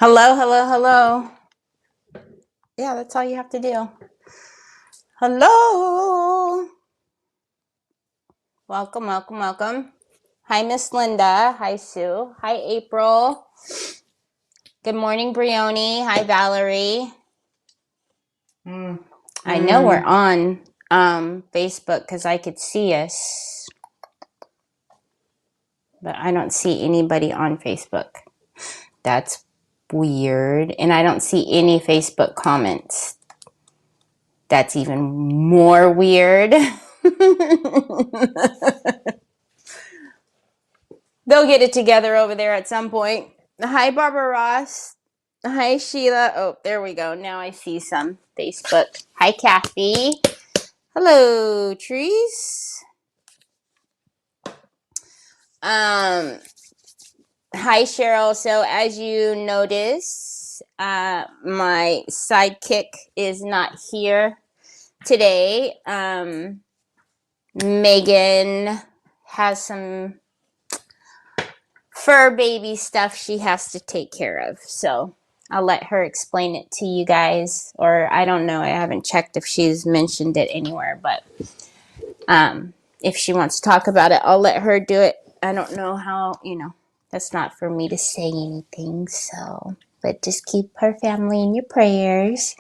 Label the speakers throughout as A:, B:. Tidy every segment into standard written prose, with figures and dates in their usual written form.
A: Hello, hello, hello. Yeah, that's all you have to do. Hello. Welcome, welcome, welcome. Hi, Miss Linda. Hi, Sue. Hi, April. Good morning, Brioni. Hi, Valerie. I know we're on Facebook because I could see us, but I don't see anybody on Facebook. That's weird. And I don't see any Facebook comments. That's even more weird. They'll get it together over there at some point. Hi, Barbara Ross. Hi, Sheila. Oh, there we go. Now I see some Facebook. Hi, Kathy. Hello, Trees. Hi, Cheryl. So as you notice, my sidekick is not here today. Megan has some fur baby stuff she has to take care of. So I'll let her explain it to you guys. Or I don't know. I haven't checked if she's mentioned it anywhere. But if she wants to talk about it, I'll let her do it. I don't know how, that's not for me to say anything. So, but just keep her family in your prayers.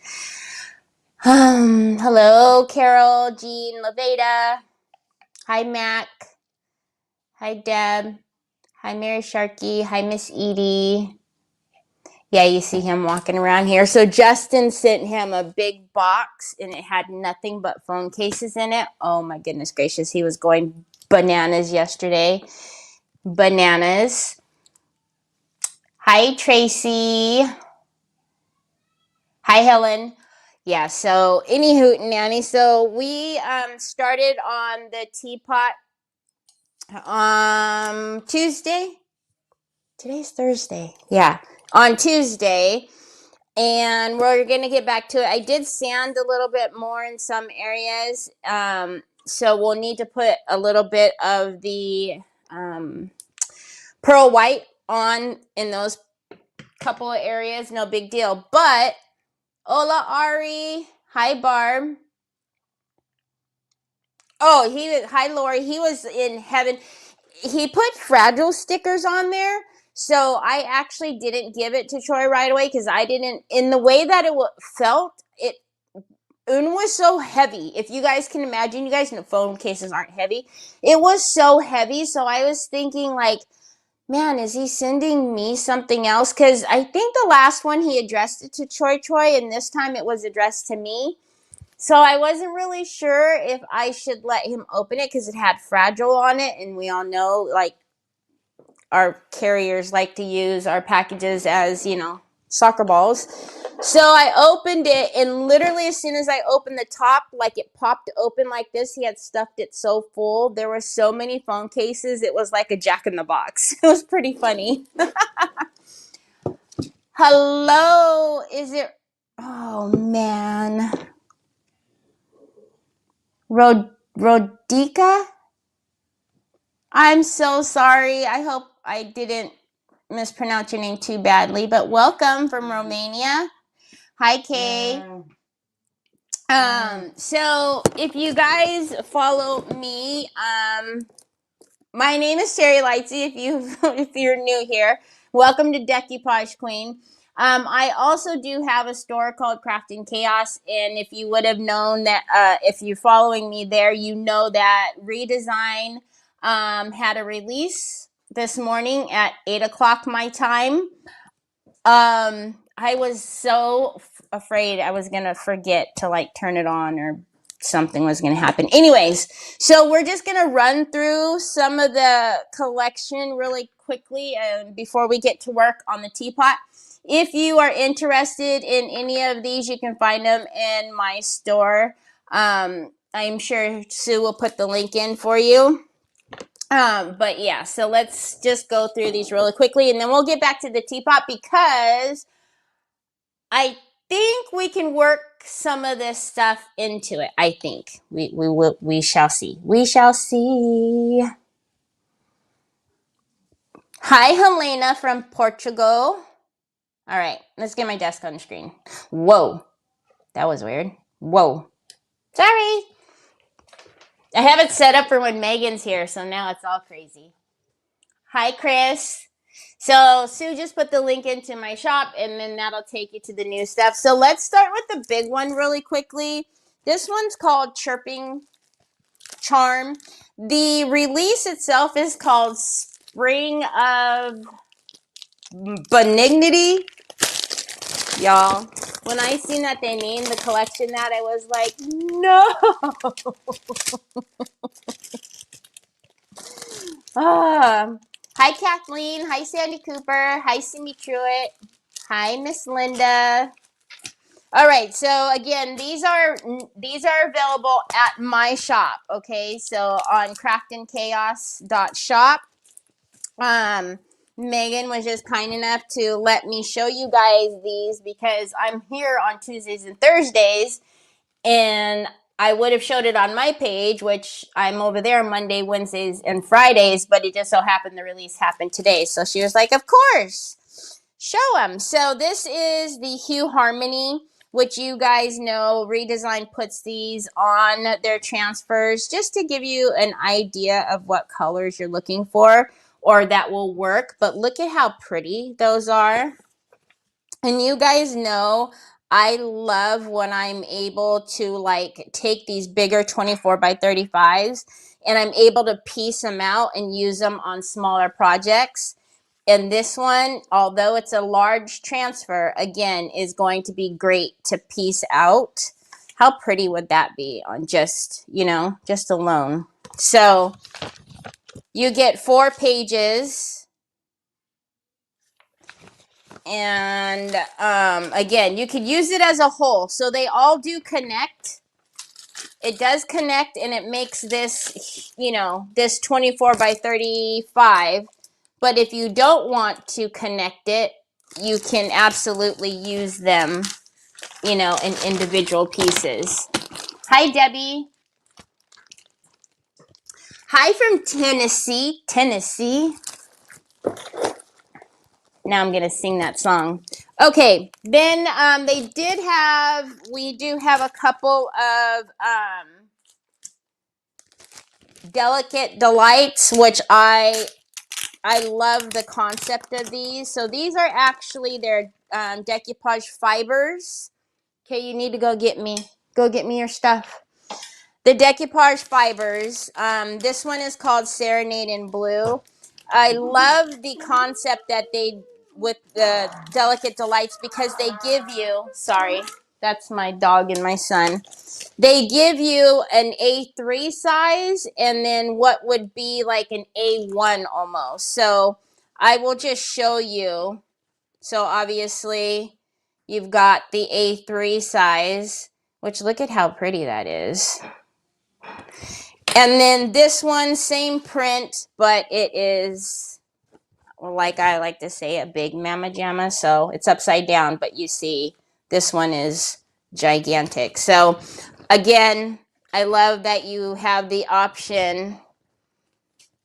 A: Hello, Carol, Jean, Laveda. Hi, Mac. Hi, Deb. Hi, Mary Sharkey. Hi, Miss Edie. Yeah, you see him walking around here. So Justin sent him a big box, and it had nothing but phone cases in it. Oh, my goodness gracious. He was going bananas yesterday. Bananas. Hi, Tracy. Hi, Helen. Yeah, so any hoot and nanny. So we started on the teapot Tuesday. Today's Thursday. Yeah, on Tuesday. And we're going to get back to it. I did sand a little bit more in some areas. So we'll need to put a little bit of the pearl white on in those couple of areas. No big deal. But, hola, Ari. Hi, Barb. Oh, hi, Lori. He was in heaven. He put fragile stickers on there. So I actually didn't give it to Troy right away because I didn't, in the way that it felt, Un was so heavy. If you guys can imagine, you guys know phone cases aren't heavy. It was so heavy. So I was thinking like, man, is he sending me something else? Because I think the last one he addressed it to Troy, and this time it was addressed to me. So I wasn't really sure if I should let him open it because it had fragile on it. And we all know like our carriers like to use our packages as, soccer balls. So I opened it, and literally as soon as I opened the top, like it popped open like this. He had stuffed it so full. There were so many phone cases. It was like a Jack in the Box. It was pretty funny. Hello, is it? Oh man, Rodica. I'm so sorry. I hope I didn't mispronounce your name too badly, but welcome from Romania. Hi, Kay. So if you guys follow me, my name is Teri Lightsey. If you're new here, welcome to Decoupage Queen. I also do have a store called Crafting Chaos, and if you would have known that, if you're following me there, you know that Redesign had a release this morning at 8:00 my time. I was so afraid I was gonna forget to like turn it on or something was gonna happen. Anyways, so we're just gonna run through some of the collection really quickly before we get to work on the teapot. If you are interested in any of these, you can find them in my store. I'm sure Sue will put the link in for you. But yeah, so let's just go through these really quickly, and then we'll get back to the teapot because I think we can work some of this stuff into it. I think we shall see. We shall see. Hi, Helena from Portugal. All right, let's get my desk on the screen. Whoa, that was weird. Whoa, sorry. I have it set up for when Megan's here, so now it's all crazy. Hi, Chris. So Sue just put the link into my shop, and then that'll take you to the new stuff. So let's start with the big one really quickly. This one's called Chirping Charm. The release itself is called Spring of Benignity. Y'all, when I seen that they named the collection that, I was like, no. Hi, Kathleen. Hi, Sandy Cooper. Hi, Cindy Truitt. Hi, Miss Linda. All right, so again, these are available at my shop. Okay, so on craftandchaos.shop. Megan was just kind enough to let me show you guys these because I'm here on Tuesdays and Thursdays, and I would have showed it on my page, which I'm over there Monday, Wednesdays, and Fridays, but it just so happened the release happened today. So she was like, of course, show them. So this is the Hue Harmony, which you guys know Redesign puts these on their transfers just to give you an idea of what colors you're looking for or that will work. But look at how pretty those are. And you guys know I love when I'm able to like take these bigger 24 by 35s and I'm able to piece them out and use them on smaller projects. And this one, although it's a large transfer, again, is going to be great to piece out. How pretty would that be on just, just alone? So you get 4 pages. And again, you could use it as a whole. So they all do connect. It does connect, and it makes this, this 24 by 35. But if you don't want to connect it, you can absolutely use them, in individual pieces. Hi, Debbie. Hi from Tennessee. Tennessee. Now I'm going to sing that song. Okay, then we do have a couple of Delicate Delights, which I love the concept of these. So these are actually their decoupage fibers. Okay, you need to go get me your stuff. The decoupage fibers. This one is called Serenade in Blue. I love the concept that they with the Delicate Delights because they give you. Sorry, that's my dog and my son. They give you an A3 size and then what would be like an A1 almost. So I will just show you. So obviously you've got the A3 size, which look at how pretty that is. And then this one, same print, but it is, like I like to say, a big mamma jamma. So it's upside down, but you see this one is gigantic. So again, I love that you have the option.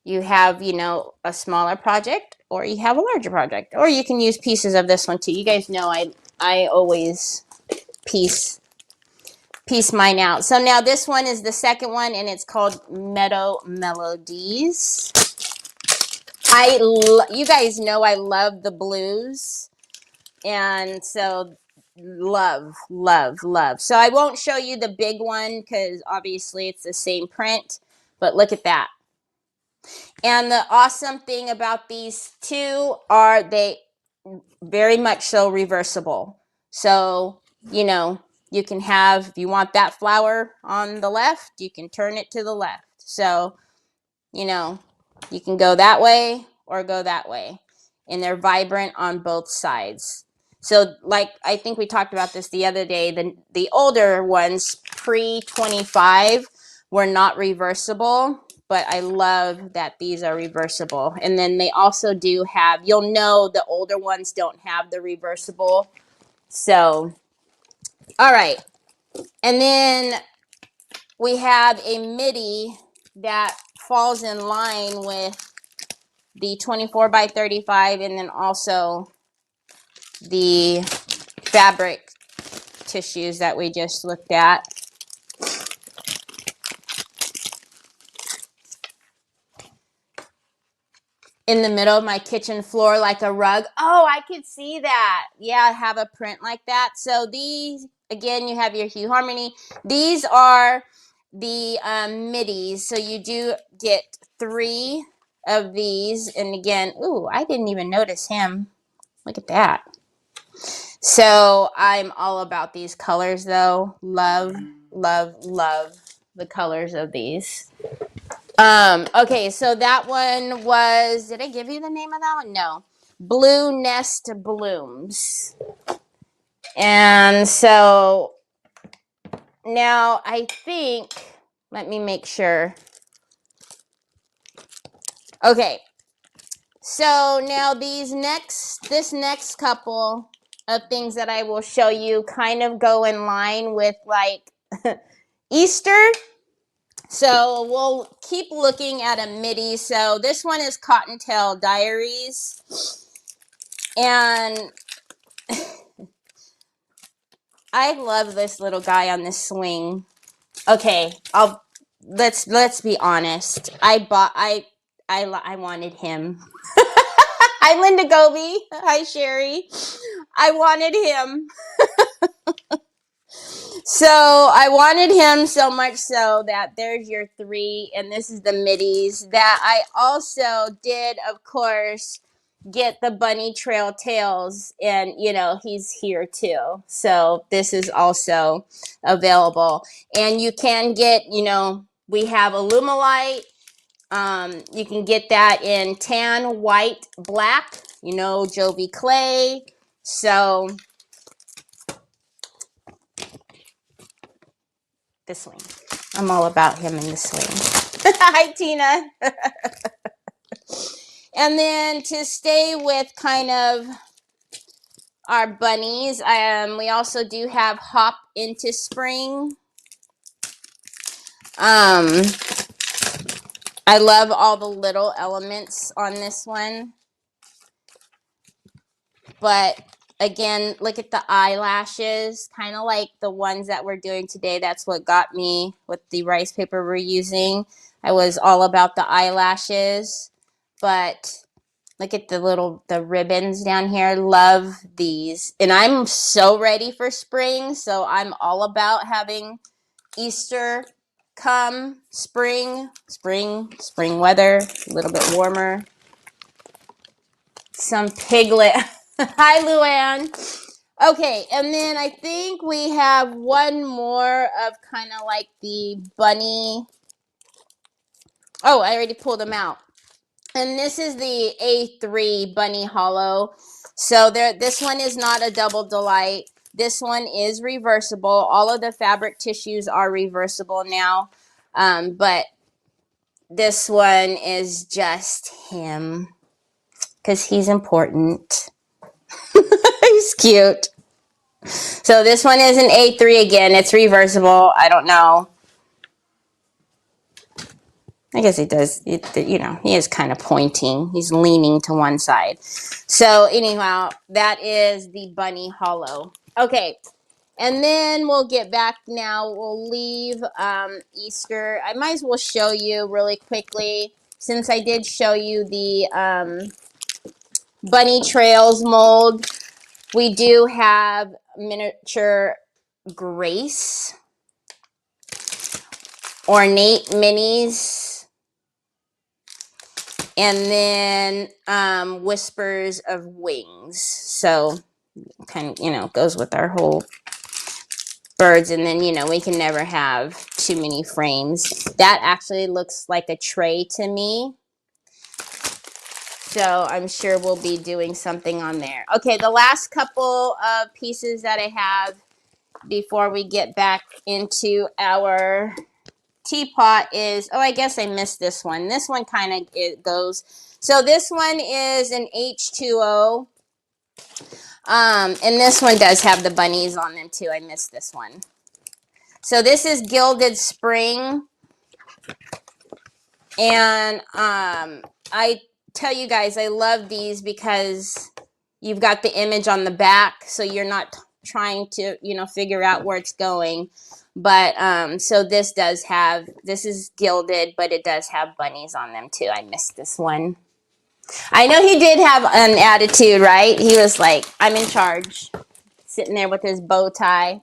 A: You have, a smaller project or you have a larger project. Or you can use pieces of this one too. You guys know I always piece mine out. So now this one is the second one, and it's called Meadow Melodies. You guys know I love the blues, and so love. So I won't show you the big one because obviously it's the same print, but look at that. And the awesome thing about these two are they very much so reversible. So, you can have, if you want that flower on the left, you can turn it to the left. So, you can go that way or go that way. And they're vibrant on both sides. So, like, I think we talked about this the other day, the older ones, pre-25, were not reversible. But I love that these are reversible. And then they also do have, you'll know the older ones don't have the reversible. So, all right. And then we have a midi that falls in line with the 24 by 35 and then also the fabric tissues that we just looked at. In the middle of my kitchen floor like a rug. Oh, I could see that. Yeah, I have a print like that. So these, again, you have your Hue Harmony. These are the middies. So you do get 3 of these. And again, ooh, I didn't even notice him. Look at that. So I'm all about these colors though. Love, love, love the colors of these. Okay, so that one was, did I give you the name of that one? No. Blue Nest Blooms. And so now I think, let me make sure. Okay. So now this next couple of things that I will show you kind of go in line with like Easter. So we'll keep looking at a midi. So this one is Cottontail Diaries. And I love this little guy on this swing. Okay, let's be honest. I wanted him. Hi Linda Goby. Hi Sherry. I wanted him. So I wanted him so much so that there's your 3, and this is the middies that I also did, of course, get the bunny trail tails, and you know he's here too. So this is also available, and you can get, you know, we have Illumilite. You can get that in tan, white, black. You know, Jovi Clay. So the swing. I'm all about him in the swing. Hi, Tina. And then to stay with kind of our bunnies, we also do have Hop into Spring. I love all the little elements on this one. But again, look at the eyelashes, kind of like the ones that we're doing today. That's what got me with the rice paper we're using. I was all about the eyelashes, but look at the ribbons down here. Love these. And I'm so ready for spring, so I'm all about having Easter come, spring weather, a little bit warmer. Some piglet. Hi, Luann. Okay, and then I think we have one more of kind of like the bunny. Oh, I already pulled them out. And this is the A3 Bunny Hollow. So this one is not a double delight. This one is reversible. All of the fabric tissues are reversible now. But this one is just him because he's important. He's cute. So this one is an A3 again. It's reversible. I don't know. I guess it does. You know, he is kind of pointing. He's leaning to one side. So anyhow, that is the Bunny Hollow. Okay. And then we'll get back now. We'll leave Easter. I might as well show you really quickly, since I did show you the Bunny Trails mold. We do have miniature Grace, ornate minis, and then Whispers of Wings. So kind of, you know, goes with our whole birds. And then, you know, we can never have too many frames. That actually looks like a tray to me. So I'm sure we'll be doing something on there. Okay, the last couple of pieces that I have before we get back into our teapot is, oh, I guess I missed this one. This one kind of it goes. So this one is an H2O. And this one does have the bunnies on them too. I missed this one. So this is Gilded Spring. And I tell you guys, I love these because you've got the image on the back, so you're not trying to, you know, figure out where it's going. But so this is gilded, but it does have bunnies on them too. I missed this one. I know he did have an attitude, right? He was like, I'm in charge, sitting there with his bow tie.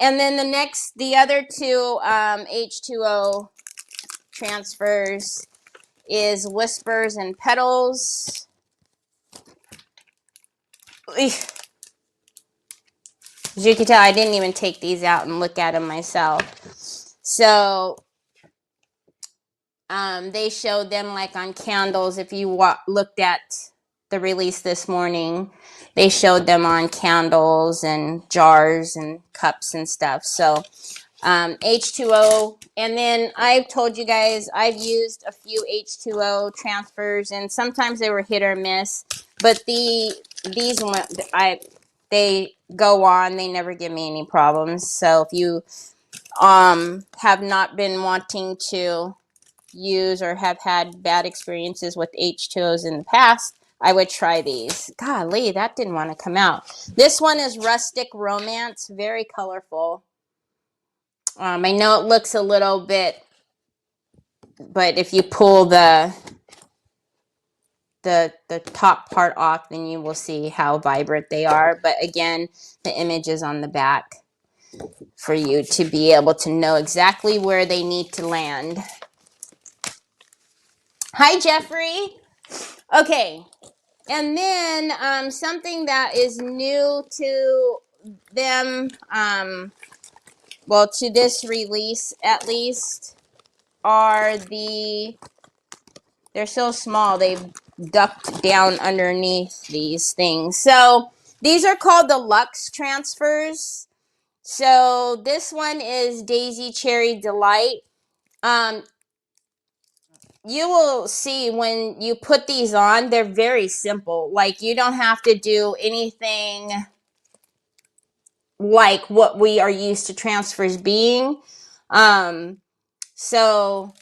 A: And then the other two H2O transfers is Whispers and Petals. As you can tell, I didn't even take these out and look at them myself. So they showed them like on candles. If you looked at the release this morning, they showed them on candles and jars and cups and stuff. So H2O, and then I've told you guys I've used a few H2O transfers, and sometimes they were hit or miss, but these ones they go on, they never give me any problems. So if you have not been wanting to use or have had bad experiences with H2Os in the past, I would try these. Golly, that didn't want to come out. This one is Rustic Romance, very colorful. I know it looks a little bit, but if you pull the top part off, then you will see how vibrant they are. But again, the image is on the back for you to be able to know exactly where they need to land. Hi, Jeffrey. Okay, and then something that is new to them, well, to this release at least, are they're so small, they've ducked down underneath these things. So these are called the Luxe transfers. So this one is Daisy Cherry Delight. You will see when you put these on, they're very simple. Like, you don't have to do anything like what we are used to transfers being. So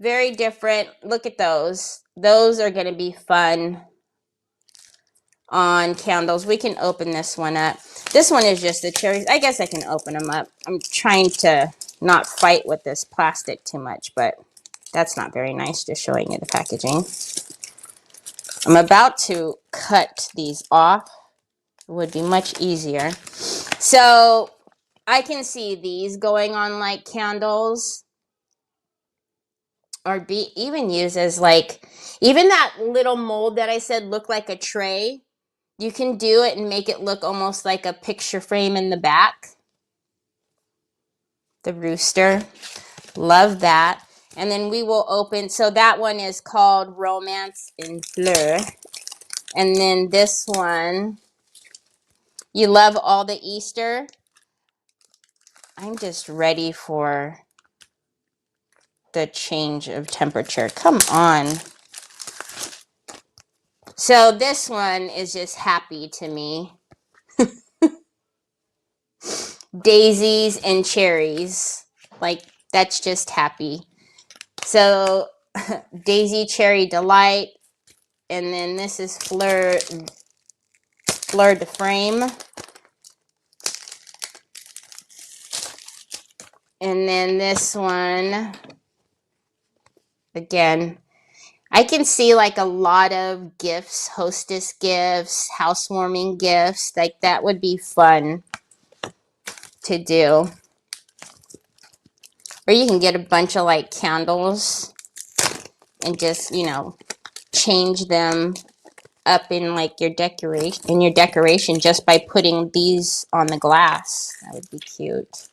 A: very different. Look at those. Those are going to be fun on candles. We can open this one up. This one is just the cherries. I guess I can open them up. I'm trying to not fight with this plastic too much, but that's not very nice, just showing you the packaging. I'm about to cut these off. It would be much easier. So I can see these going on like candles, or be even used as like, even that little mold that I said looked like a tray. You can do it and make it look almost like a picture frame in the back. The rooster. Love that. And then we will open, so that one is called Romance in Fleur. And then this one, you love all the Easter. I'm just ready for the change of temperature. Come on. So this one is just happy to me. Daisies and cherries. Like, that's just happy. So Daisy Cherry Delight. And then this is Fleur de Frame. And then this one, again, I can see like a lot of gifts, hostess gifts, housewarming gifts. Like, that would be fun to do. Or you can get a bunch of like candles and just, you know, change them up in like your decoration just by putting these on the glass. That would be cute.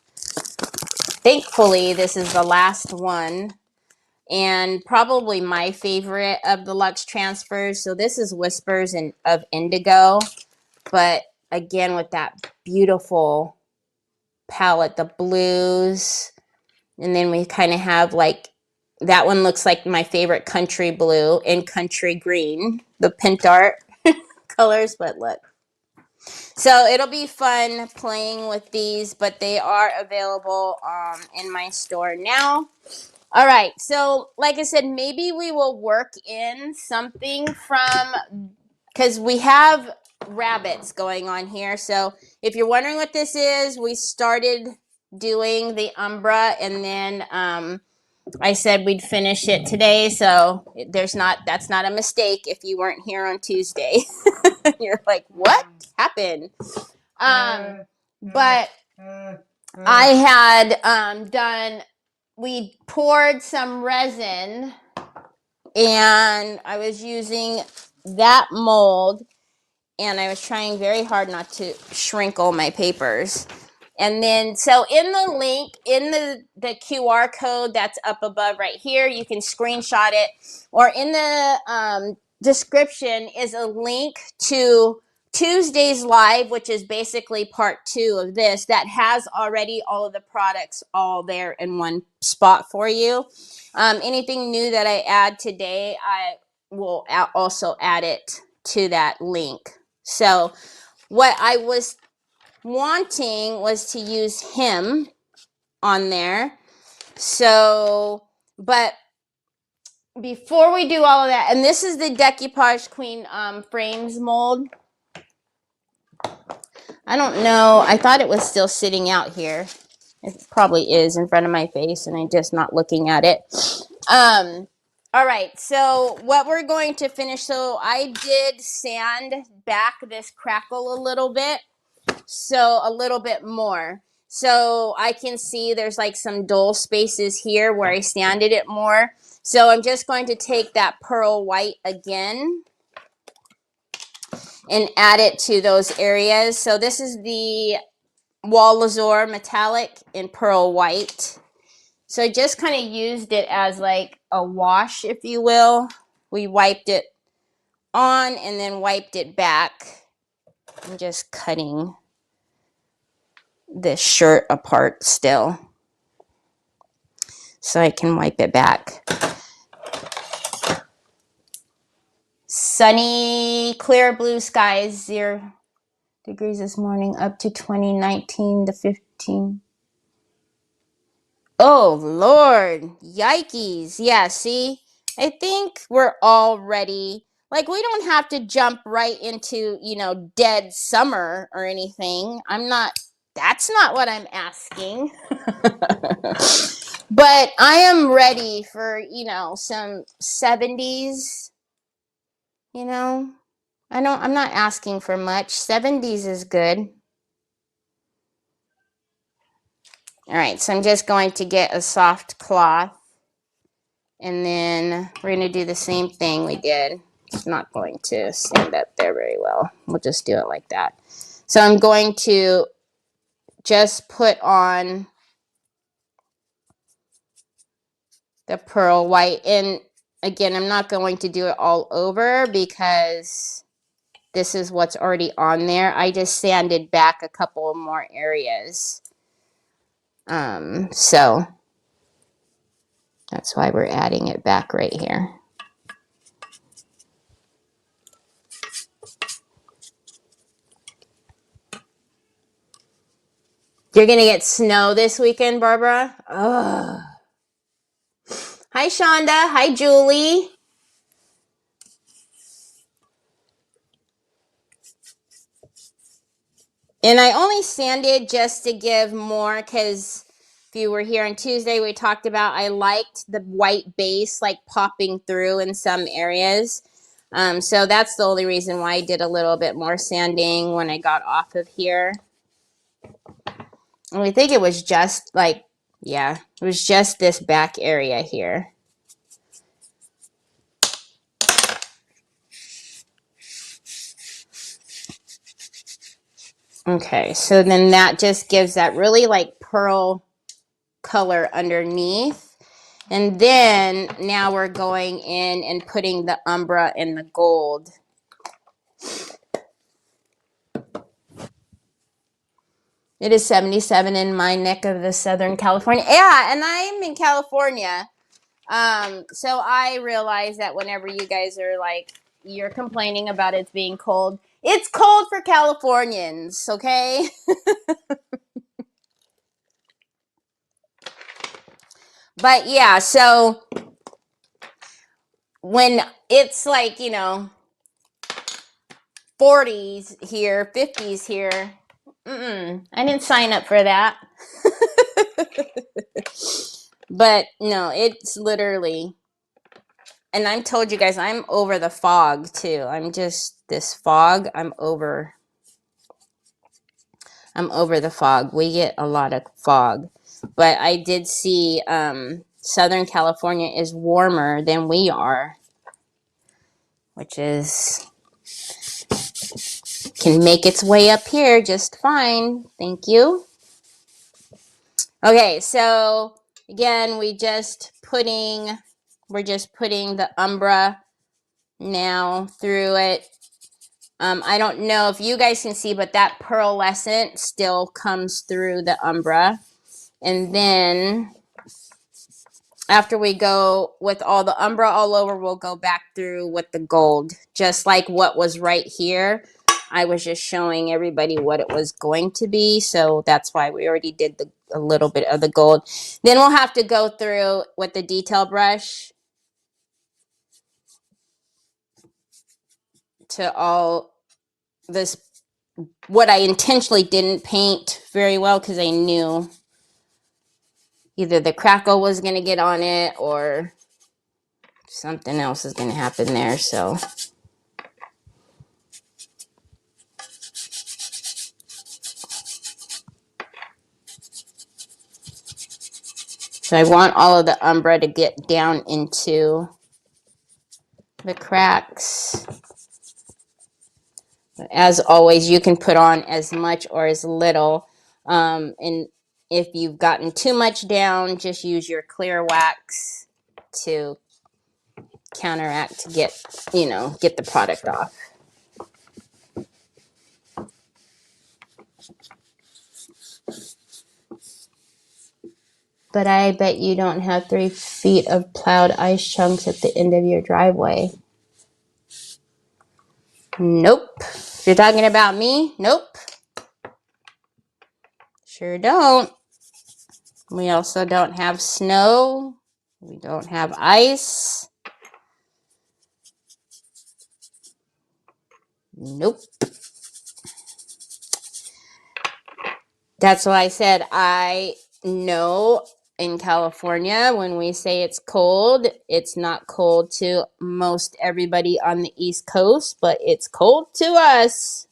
A: Thankfully, this is the last one, and probably my favorite of the Luxe transfers. So this is Whispers of Indigo, but again with that beautiful palette, the blues, and then we kind of have like, that one looks like my favorite country blue and country green, the Pint Art colors, but look. So it'll be fun playing with these, but they are available in my store now. All right, so like I said, maybe we will work in something from because we have rabbits going on here. So if you're wondering what this is, we started doing the Umbra, and then I said we'd finish it today. So that's not a mistake if you weren't here on Tuesday. You're like, what happened? But I had we poured some resin, and I was using that mold, and I was trying very hard not to shrinkle my papers. And then, so in the link, in the QR code that's up above right here, you can screenshot it, or in the description is a link to Tuesday's live, which is basically part 2 of this, that has already all of the products all there in one spot for you. Anything new that I add today, I will also add it to that link. So what I was wanting was to use him on there. So, but before we do all of that, and this is the Decoupage Queen frames mold. I don't know. I thought it was still sitting out here. It probably is in front of my face, and I'm just not looking at it. All right, so what we're going to finish, so I did sand back this crackle a little bit. So a little bit more. So I can see there's like some dull spaces here where I sanded it more. So I'm just going to take that pearl white again and add it to those areas. So this is the Wall Lazur metallic in pearl white. So I just kind of used it as like a wash, if you will. We wiped it on and then wiped it back. I'm just cutting this shirt apart still so I can wipe it back. Sunny, clear blue skies, 0 degrees this morning, up to 2019 to 15. Oh, Lord. Yikes. Yeah, see? I think we're all ready. Like, we don't have to jump right into, dead summer or anything. That's not what I'm asking. But I am ready for, some 70s, I'm not asking for much. 70s is good. All right, so I'm just going to get a soft cloth, and then we're going to do the same thing we did. It's not going to stand up there very well. We'll just do it like that. So I'm going to just put on the pearl white, and again, I'm not going to do it all over because this is what's already on there. I just sanded back a couple more areas. So that's why we're adding it back right here. You're going to get snow this weekend, Barbara? Ugh. Hi, Shonda. Hi, Julie. And I only sanded just to give more because if you were here on Tuesday, we talked about I liked the white base like popping through in some areas. So that's the only reason why I did a little bit more sanding when I got off of here. And I think it was just like, yeah, it was just this back area here. Okay, so then that just gives that really like pearl color underneath. And then now we're going in and putting the Umbra in the gold. It is 77 in my neck of the Southern California. Yeah, and I'm in California. So I realize that whenever you guys are like, you're complaining about it being cold, it's cold for Californians, okay? But yeah, so when it's like, 40s here, 50s here. I didn't sign up for that. But no, it's literally, and I told you guys, I'm over the fog too. I'm just this fog. I'm over the fog. We get a lot of fog. But I did see Southern California is warmer than we are, which is can make its way up here just fine. Thank you. Okay, so again, we're just putting the Umbra now through it. I don't know if you guys can see, but that pearlescent still comes through the Umbra. And then after we go with all the Umbra all over, we'll go back through with the gold, just like what was right here. I was just showing everybody what it was going to be, so that's why we already did a little bit of the gold. Then we'll have to go through with the detail brush to all this, what I intentionally didn't paint very well because I knew either the crackle was going to get on it or something else is going to happen there, so... So I want all of the Umbra to get down into the cracks. As always, you can put on as much or as little. And if you've gotten too much down, just use your clear wax to counteract to get the product off. But I bet you don't have 3 feet of plowed ice chunks at the end of your driveway. Nope. If you're talking about me, nope. Sure don't. We also don't have snow. We don't have ice. Nope. That's why I said I know in California when we say it's cold, it's not cold to most everybody on the East Coast, but it's cold to us.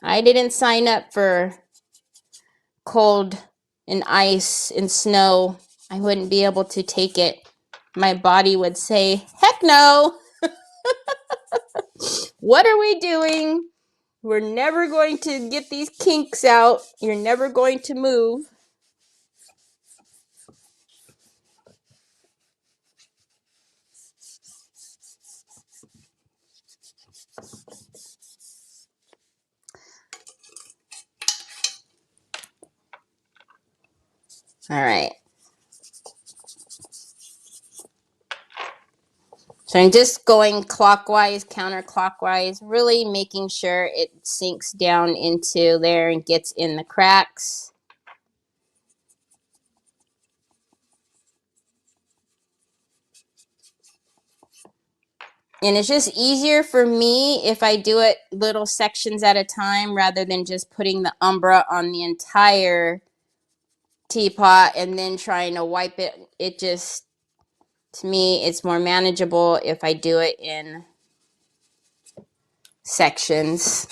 A: I didn't sign up for cold and ice and snow. I wouldn't be able to take it. My body would say, heck no. What are we doing? We're never going to get these kinks out. You're never going to move. All right. So I'm just going clockwise, counterclockwise, really making sure it sinks down into there and gets in the cracks. And it's just easier for me if I do it little sections at a time rather than just putting the Umbra on the entire teapot and then trying to wipe it. It just, to me, it's more manageable if I do it in sections.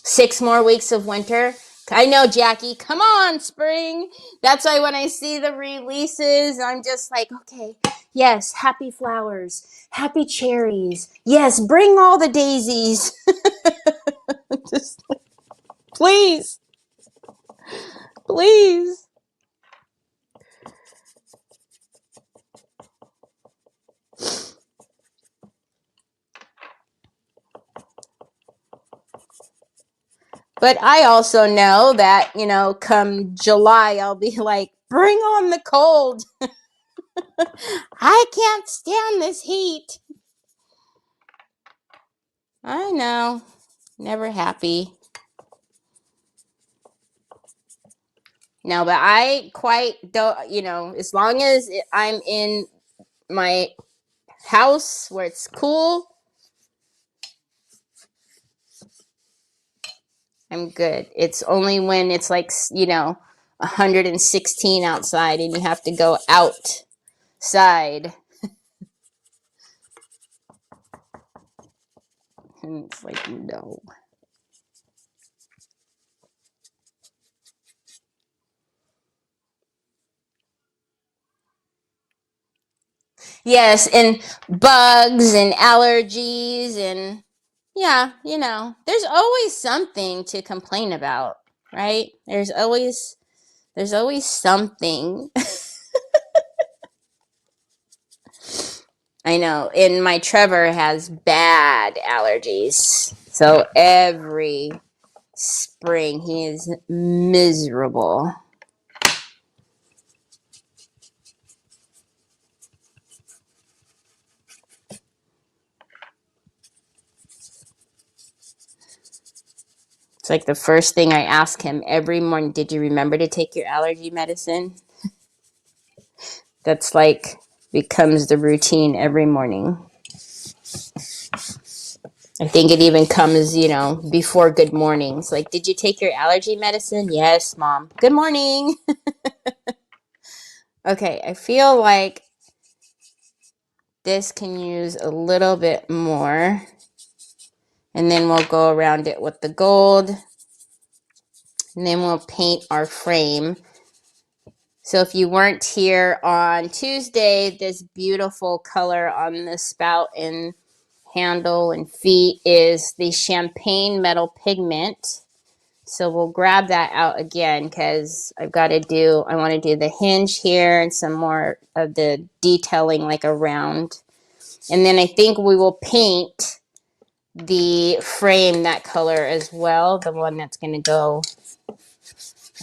A: Six more weeks of winter. I know, Jackie. Come on, spring. That's why when I see the releases, I'm just like, okay, yes, happy flowers, happy cherries. Yes, bring all the daisies. Just, please. Please. But I also know that, come July, I'll be like, bring on the cold. I can't stand this heat. I know. Never happy. No, but I quite don't, as long as I'm in my house where it's cool, I'm good. It's only when it's like, 116 outside and you have to go outside. And it's like, no. Yes, and bugs and allergies and yeah, there's always something to complain about, right? There's always something. I know. And my Trevor has bad allergies. So every spring he is miserable. It's like the first thing I ask him every morning, did you remember to take your allergy medicine? That's like becomes the routine every morning. I think it even comes, before good mornings. Like, did you take your allergy medicine? Yes, Mom. Good morning. Okay, I feel like this can use a little bit more. And then we'll go around it with the gold. And then we'll paint our frame. So if you weren't here on Tuesday, this beautiful color on the spout and handle and feet is the champagne metal pigment. So we'll grab that out again because I want to do the hinge here and some more of the detailing like around. And then I think we will paint the frame that color as well, the one that's going to go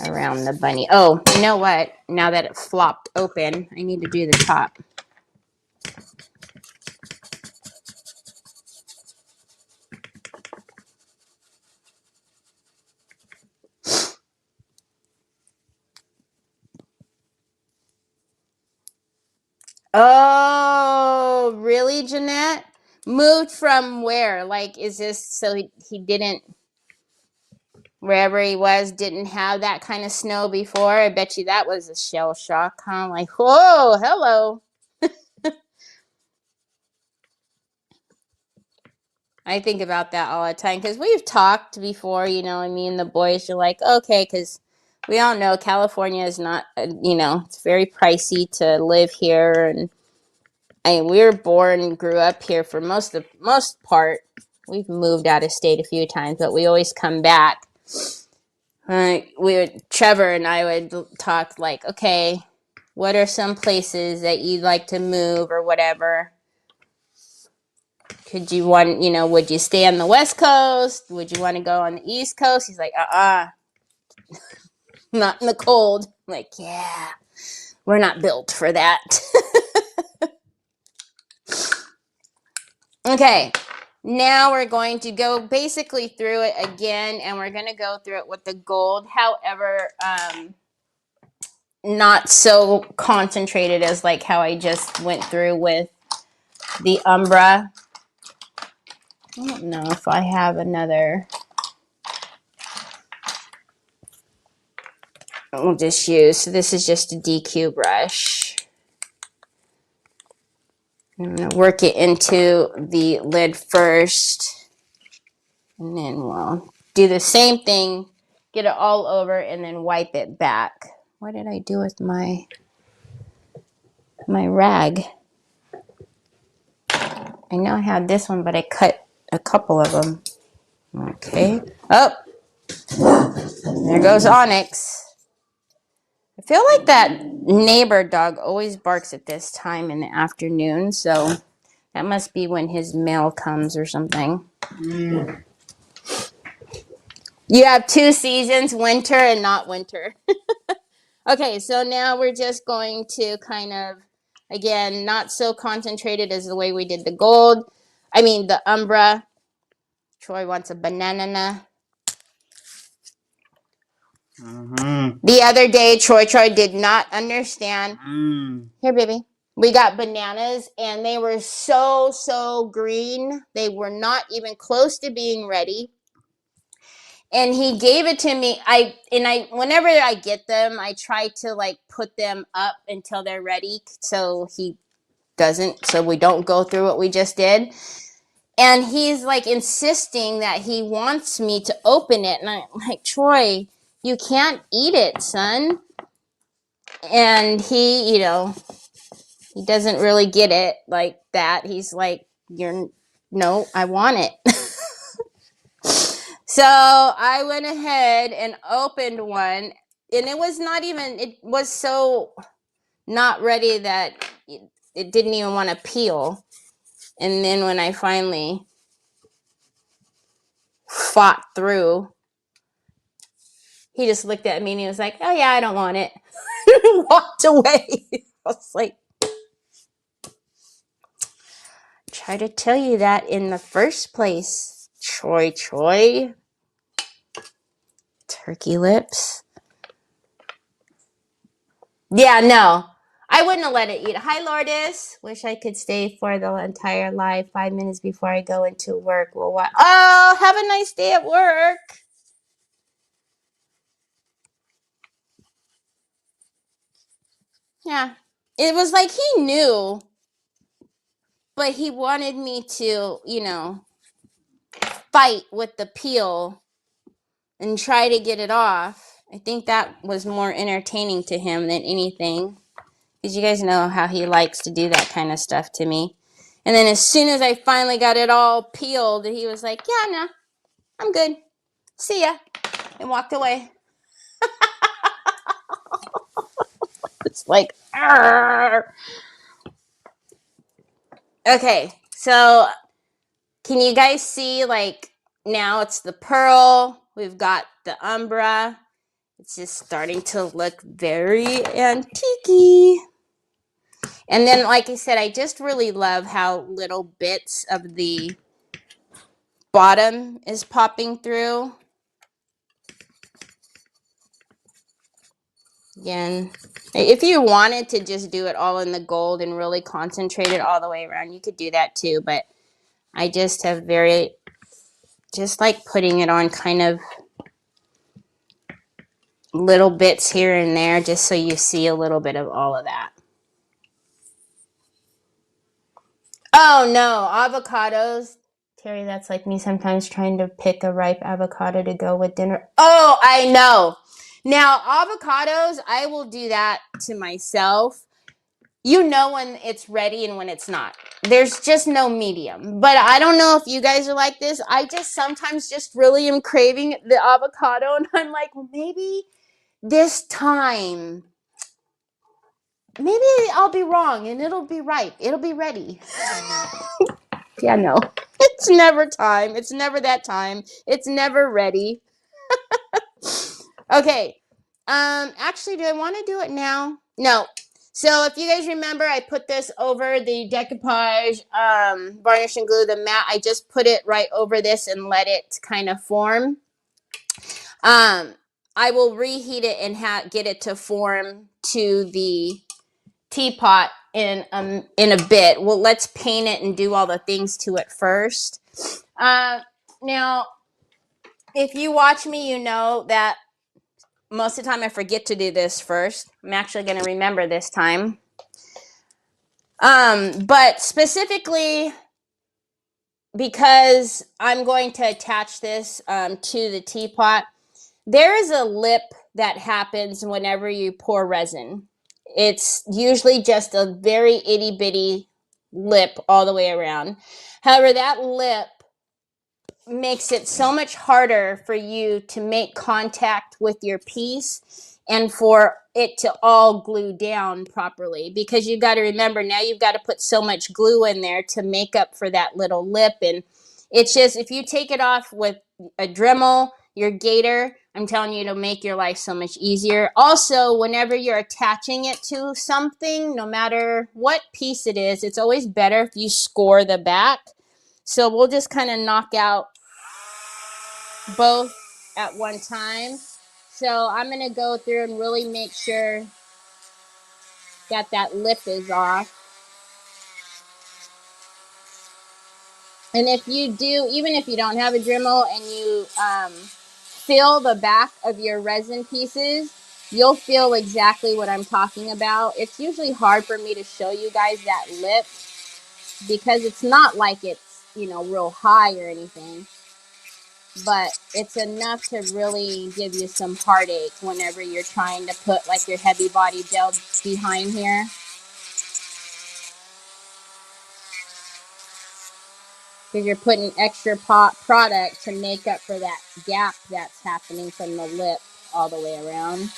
A: around the bunny. Oh, you know what? Now that it flopped open, I need to do the top. Oh, really, Jeanette? Moved from where? Like, is this so he didn't, wherever he was, didn't have that kind of snow before? I bet you that was a shell shock, huh? Like, whoa, hello. I think about that all the time because we've talked before, the boys are like, okay, because we all know California is not, it's very pricey to live here. And we were born and grew up here for most part. We've moved out of state a few times, but we always come back. Trevor and I would talk like, okay, what are some places that you'd like to move or whatever? Would you stay on the West Coast? Would you want to go on the East Coast? He's like, not in the cold. I'm like, yeah, we're not built for that. Okay, now we're going to go basically through it again, and we're going to go through it with the gold. However, not so concentrated as like how I just went through with the Umbra. I don't know if I have another. We'll just use, so this is just a DQ brush. I'm going to work it into the lid first. And then we'll do the same thing, get it all over, and then wipe it back. What did I do with my rag? I know I had this one, but I cut a couple of them. Okay. Oh, there goes Onyx. I feel like that neighbor dog always barks at this time in the afternoon, so that must be when his mail comes or something. Mm. You have 2 seasons, winter and not winter. Okay, so now we're just going to kind of, again, not so concentrated as the way we did the gold. I mean, the Umbra. Troy wants a banana. Mm-hmm. The other day, Troy did not understand. Mm. Here, baby. We got bananas, and they were so green. They were not even close to being ready. And he gave it to me. Whenever I get them, I try to like put them up until they're ready, so we don't go through what we just did. And he's like insisting that he wants me to open it, and I'm like, Troy, you can't eat it, son. And he, he doesn't really get it like that. He's like, no, I want it. So I went ahead and opened one, and it was so not ready that it didn't even want to peel. And then when I finally fought through, he just looked at me and he was like, oh yeah, I don't want it. And walked away. I was like, try to tell you that in the first place, Troy. Turkey lips. Yeah, no. I wouldn't have let it eat. Hi, Lourdes. Wish I could stay for the entire live 5 minutes before I go into work. Well, what? Oh, have a nice day at work. Yeah. It was like he knew, but he wanted me to, fight with the peel and try to get it off. I think that was more entertaining to him than anything, because you guys know how he likes to do that kind of stuff to me. And then as soon as I finally got it all peeled, he was like, yeah, no, I'm good. See ya. And walked away. It's like, argh. Okay, so can you guys see, like, now it's the pearl. We've got the umbra. It's just starting to look very antique-y. And then, like I said, I just really love how little bits of the bottom is popping through. Again, if you wanted to just do it all in the gold and really concentrate it all the way around, you could do that too. But I just have just like putting it on kind of little bits here and there, just so you see a little bit of all of that. Oh no, avocados. Terry, that's like me sometimes trying to pick a ripe avocado to go with dinner. Oh, I know. Now, avocados, I will do that to myself. You know when it's ready and when it's not. There's just no medium. But I don't know if you guys are like this. I just sometimes just really am craving the avocado, and I'm like, well, maybe this time, maybe I'll be wrong and it'll be ripe. It'll be ready. Yeah, no. It's never time. It's never that time. It's never ready. Okay. Actually, do I want to do it now? No. So if you guys remember, I put this over the decoupage varnish and glue, the matte. I just put it right over this and let it kind of form. I will reheat it and get it to form to the teapot in a bit. Well, let's paint it and do all the things to it first. Now, if you watch me, you know that most of the time I forget to do this first. I'm actually going to remember this time. But specifically because I'm going to attach this to the teapot, there is a lip that happens whenever you pour resin. It's usually just a very itty bitty lip all the way around. However, that lip makes it so much harder for you to make contact with your piece and for it to all glue down properly, because you've got to remember, now you've got to put so much glue in there to make up for that little lip. And it's just, if you take it off with a Dremel, your gator, I'm telling you, it'll make your life so much easier. Also, whenever you're attaching it to something, no matter what piece it is, it's always better if you score the back. So we'll just kind of knock out both at one time. So I'm going to go through and really make sure that lip is off. And if you do, even if you don't have a Dremel and you feel the back of your resin pieces, you'll feel exactly what I'm talking about. It's usually hard for me to show you guys that lip because it's not like it's, you know, real high or anything. But it's enough to really give you some heartache whenever you're trying to put like your heavy body gel behind here. Because you're putting extra product to make up for that gap that's happening from the lip all the way around.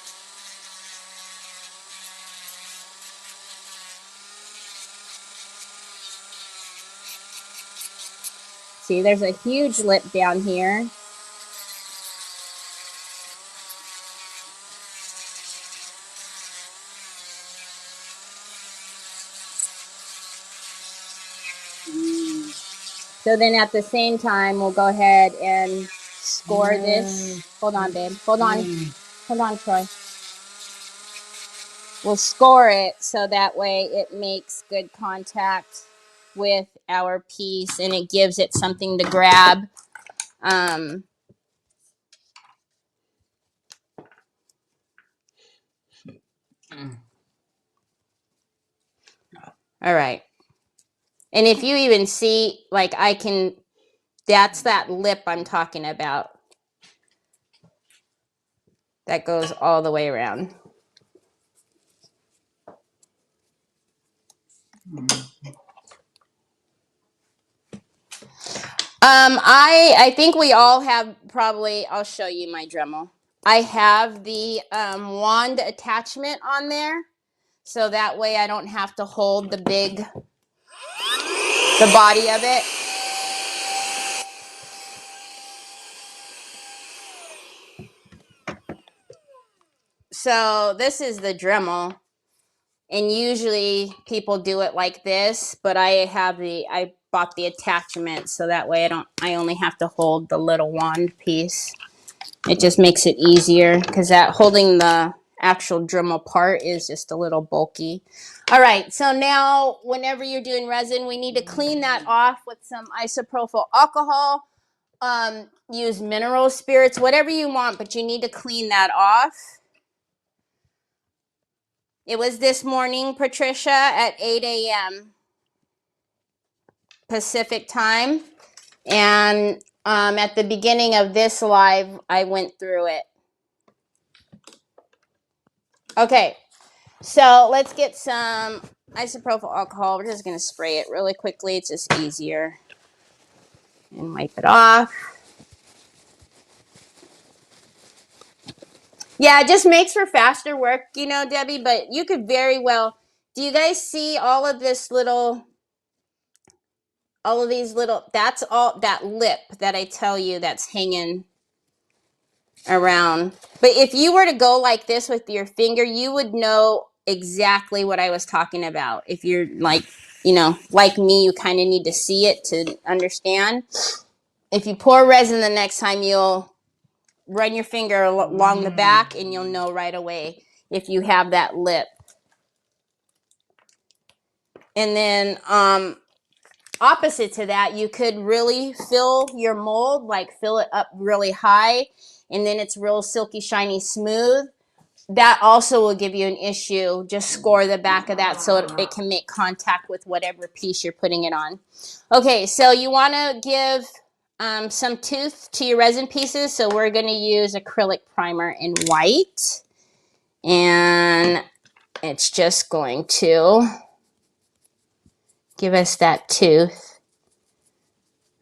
A: See, there's a huge lip down here. So then at the same time, we'll go ahead and score this. Hold on, babe. Hold on. Hold on, Troy. We'll score it so that way it makes good contact with our piece and it gives it something to grab. All right. And if you even see, like I can, that's that lip I'm talking about. That goes all the way around. I think we all have probably, I'll show you my Dremel. I have the wand attachment on there. So that way I don't have to hold the body of it. So this is the Dremel. And usually people do it like this, but I bought the attachment so that way I only have to hold the little wand piece. It just makes it easier because that holding the actual Dremel part is just a little bulky. All right, so now whenever you're doing resin, we need to clean that off with some isopropyl alcohol. Use mineral spirits, whatever you want, but you need to clean that off. It was this morning, Patricia, at 8 a.m. Pacific time. And at the beginning of this live, I went through it. Okay, so let's get some isopropyl alcohol. We're just going to spray it really quickly. It's just easier. And wipe it off. Yeah, it just makes for faster work, you know, Debbie, but you could very well. Do you guys see all of these little, that's all that lip that I tell you that's hanging around. But if you were to go like this with your finger, you would know exactly what I was talking about. If you're like, you know, like me, you kind of need to see it to understand. If you pour resin the next time, you'll run your finger along the back and you'll know right away if you have that lip. And then opposite to that, you could really fill your mold, like fill it up really high, and then it's real silky, shiny, smooth. That also will give you an issue. Just score the back of that so it can make contact with whatever piece you're putting it on. Okay, so you want to give some tooth to your resin pieces. So we're going to use acrylic primer in white. And it's just going to give us that tooth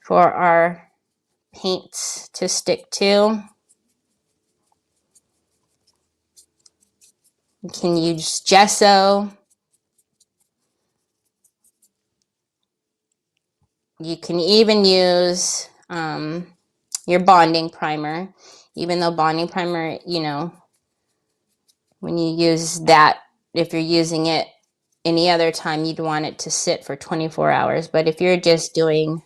A: for our paints to stick to. You can use gesso. You can even use your bonding primer, even though bonding primer, you know, when you use that, if you're using it any other time, you'd want it to sit for 24 hours. But if you're just doing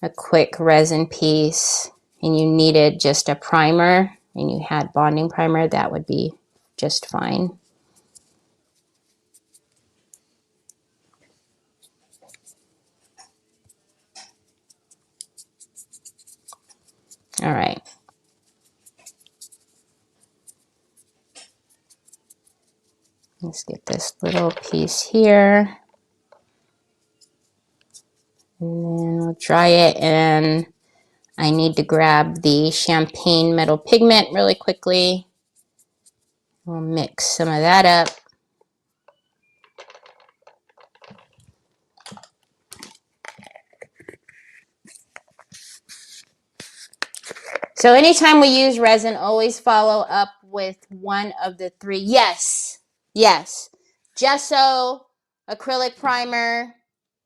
A: a quick resin piece and you needed just a primer and you had bonding primer, that would be just fine. All right. Let's get this little piece here. And then we'll dry it, and I need to grab the champagne metal pigment really quickly. We'll mix some of that up. So anytime we use resin, always follow up with one of the three. Yes, yes. Gesso, acrylic primer,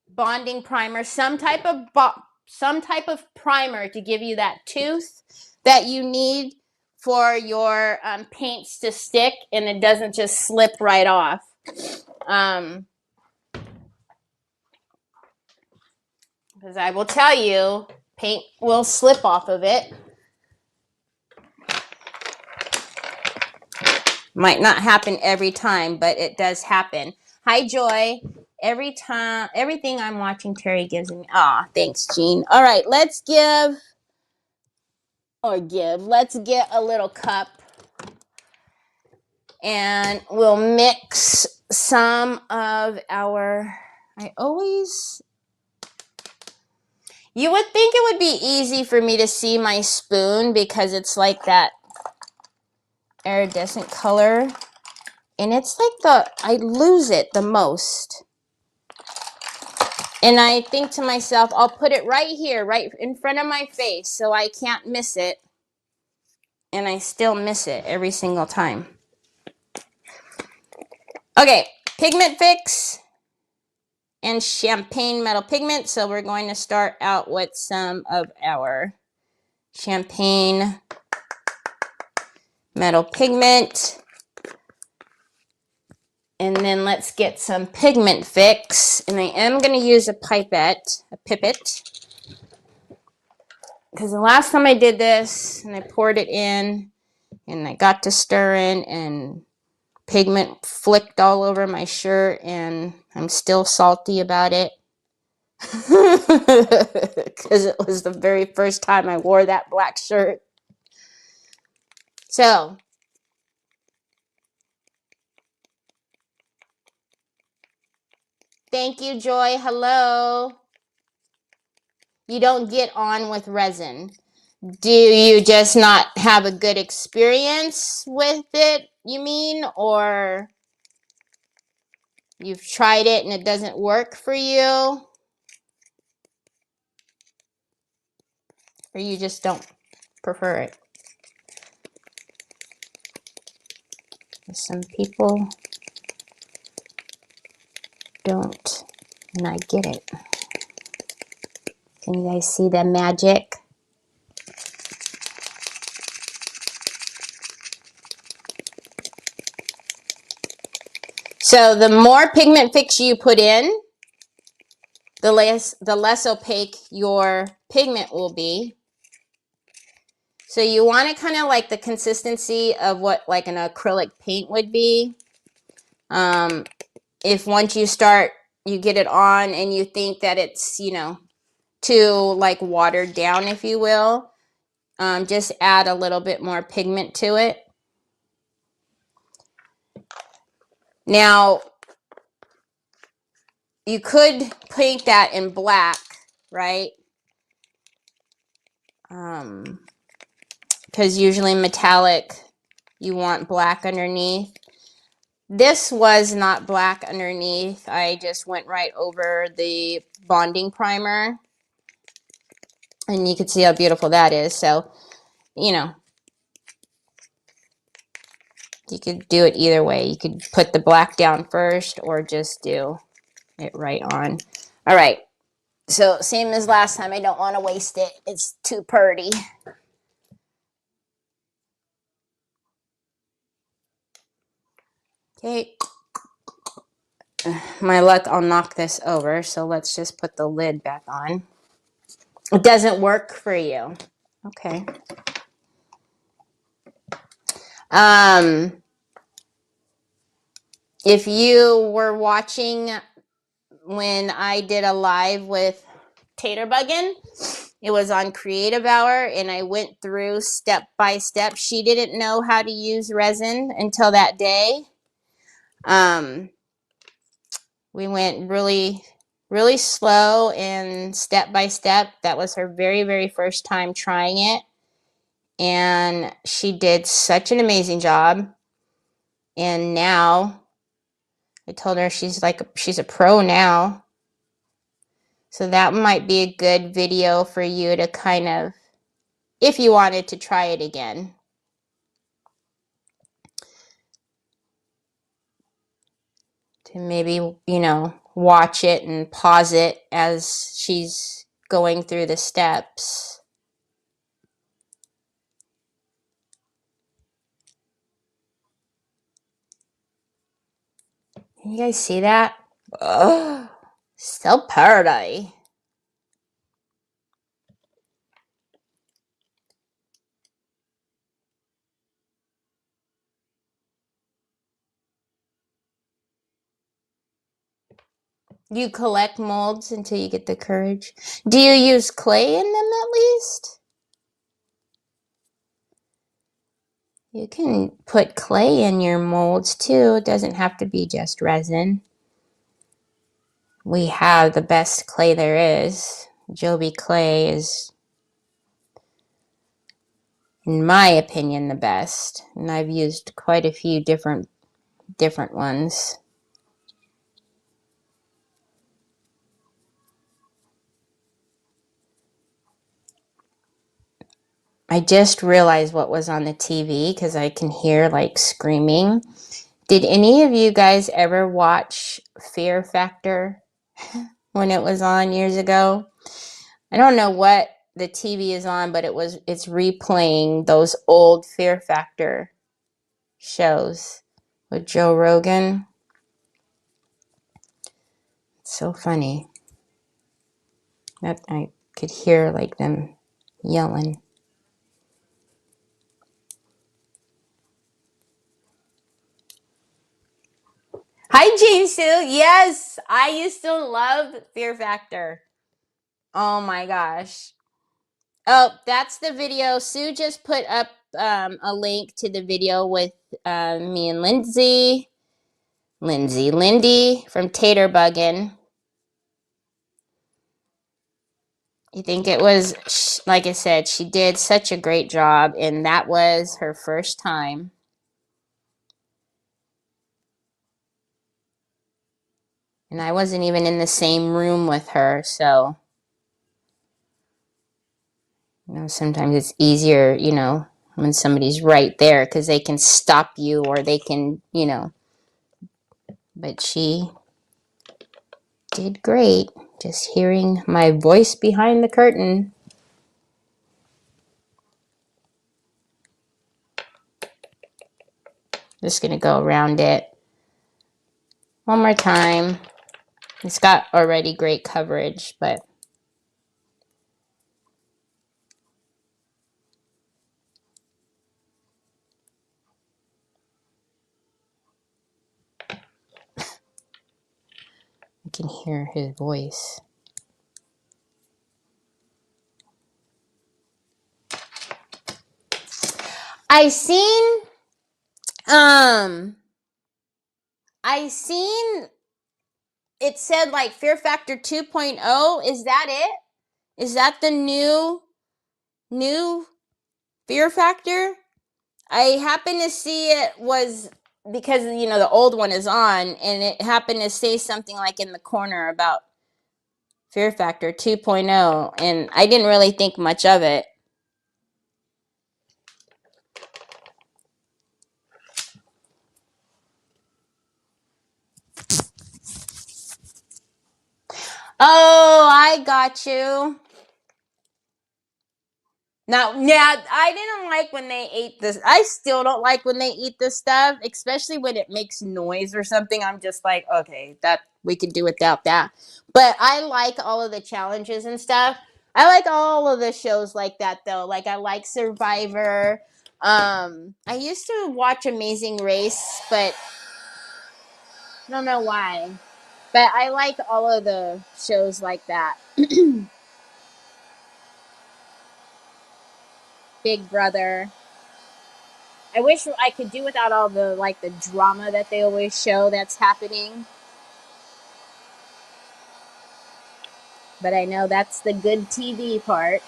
A: bonding primer, some type of primer to give you that tooth that you need for your paints to stick and it doesn't just slip right off. Because I will tell you, paint will slip off of it. Might not happen every time, but it does happen. Hi, Joy. Everything I'm watching, Teri gives me. Aw, thanks, Jean. All right, let's get a little cup. And we'll mix some of our, you would think it would be easy for me to see my spoon because it's like that iridescent color. And it's like I lose it the most. And I think to myself, I'll put it right here, right in front of my face so I can't miss it. And I still miss it every single time. Okay, pigment fix and champagne metal pigment. So we're going to start out with some of our champagne metal pigment. And then let's get some pigment fix. And I am going to use a pipette. Because the last time I did this, and I poured it in, and I got to stirring, and pigment flicked all over my shirt, and I'm still salty about it. Because it was the very first time I wore that black shirt. So, thank you, Joy. Hello. You don't get on with resin. Do you just not have a good experience with it, you mean? Or you've tried it and it doesn't work for you? Or you just don't prefer it? Some people don't, and I get it. Can you guys see the magic? So the more pigment fix you put in, the less opaque your pigment will be. So you want it kind of like the consistency of what like an acrylic paint would be. If once you get it on and you think that it's, too like watered down, if you will, just add a little bit more pigment to it. Now, you could paint that in black, right? Because usually metallic, you want black underneath. This was not black underneath. I just went right over the bonding primer. And you can see how beautiful that is. So, you could do it either way. You could put the black down first or just do it right on. All right. So, same as last time. I don't want to waste it. It's too pretty. Okay. My luck, I'll knock this over. So, let's just put the lid back on. It doesn't work for you. Okay. If you were watching when I did a live with Tater Buggin, It was on Creative Hour, and I went through step by step. She didn't know how to use resin until that day. We went really, really slow and step by step. That was her very, very first time trying it. And she did such an amazing job. And now, I told her she's a pro now. So that might be a good video for you to kind of, if you wanted to try it again. To maybe, watch it and pause it as she's going through the steps. Can you guys see that? Oh, so pretty. You collect molds until you get the courage. Do you use clay in them at least? You can put clay in your molds too. It doesn't have to be just resin. We have the best clay there is. Joby clay is, in my opinion, the best. And I've used quite a few different ones. I just realized what was on the TV because I can hear like screaming. Did any of you guys ever watch Fear Factor when it was on years ago? I don't know what the TV is on, but it's replaying those old Fear Factor shows with Joe Rogan. It's so funny. That I could hear like them yelling. Hi, Jane Sue. Yes, I used to love Fear Factor. Oh my gosh. Oh, that's the video. Sue just put up a link to the video with me and Lindy from Tater Buggin'. I think it was, like I said, she did such a great job, and that was her first time. And I wasn't even in the same room with her, so, sometimes it's easier, when somebody's right there, because they can stop you, or they can, but she did great. Just hearing my voice behind the curtain. Just gonna go around it one more time. It's got already great coverage, but I can hear his voice. I seen it said like Fear Factor 2.0. Is that it? Is that the new Fear Factor? I happened to see it was because the old one is on, and it happened to say something like in the corner about Fear Factor 2.0, and I didn't really think much of it. Oh, I got you. Now, yeah, I didn't like when they ate this. I still don't like when they eat this stuff, especially when it makes noise or something. I'm just like, okay, that we could do without that. But I like all of the challenges and stuff. I like all of the shows like that though. Like I like Survivor. I used to watch Amazing Race, but I don't know why. But I like all of the shows like that. Big Brother. I wish I could do without all the like the drama that they always show that's happening. But I know that's the good TV part.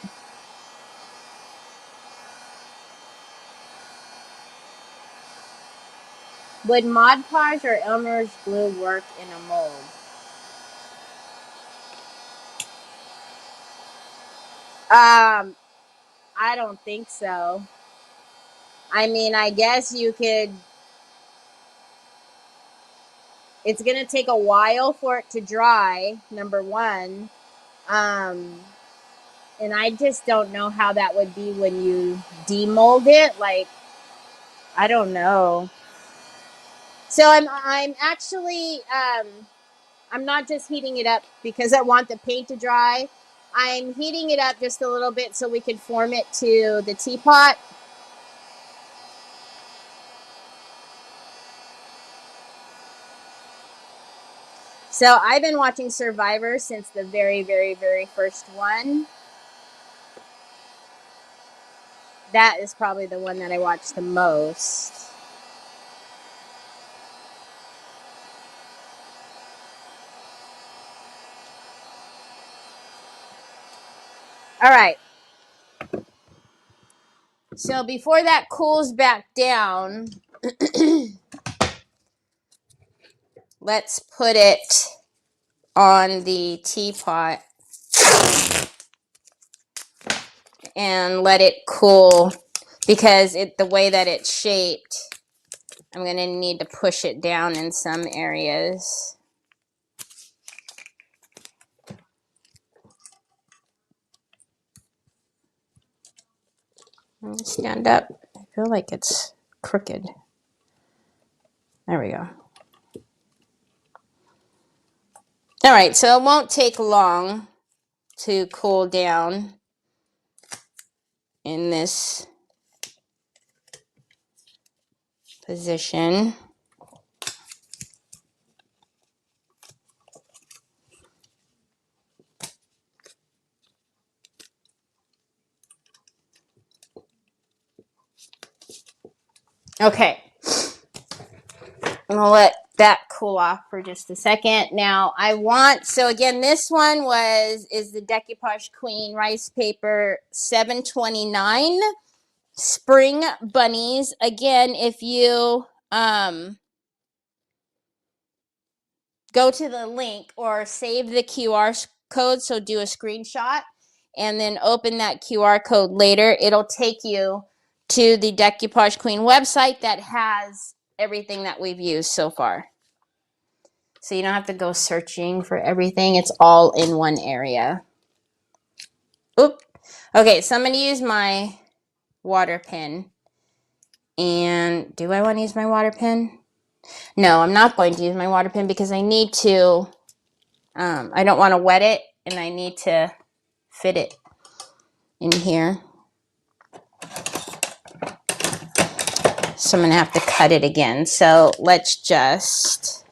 A: Would Mod Podge or Elmer's glue work in a mold? I don't think so. I mean, I guess you could. It's gonna take a while for it to dry. Number one, and I just don't know how that would be when you demold it. Like, I don't know. So I'm actually I'm not just heating it up because I want the paint to dry. I'm heating it up just a little bit so we can form it to the teapot. So I've been watching Survivor since the very, very, very first one. That is probably the one that I watch the most. All right. So before that cools back down, let's put it on the teapot and let it cool, because the way that it's shaped, I'm going to need to push it down in some areas. Let me stand up. I feel like it's crooked. There we go. All right, so it won't take long to cool down in this position. Okay, I'm gonna let that cool off for just a second. Now so again, this one is the Decoupage Queen Rice Paper 729 Spring Bunnies. Again, if you go to the link or save the QR code, so do a screenshot and then open that QR code later, it'll take you to the Decoupage Queen website that has everything that we've used so far. So you don't have to go searching for everything. It's all in one area. Oop. Okay, so I'm going to use my water pen. And do I want to use my water pen? No, I'm not going to use my water pen because I need to, I don't want to wet it, and I need to fit it in here. So I'm going to have to cut it again. So let's just...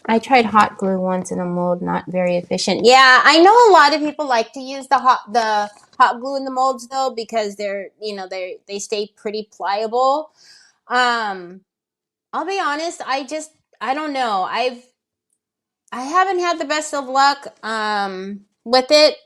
A: I tried hot glue once in a mold, not very efficient. Yeah, I know a lot of people like to use the hot glue in the molds though, because they're, they stay pretty pliable. I'll be honest, I don't know. I haven't had the best of luck with it.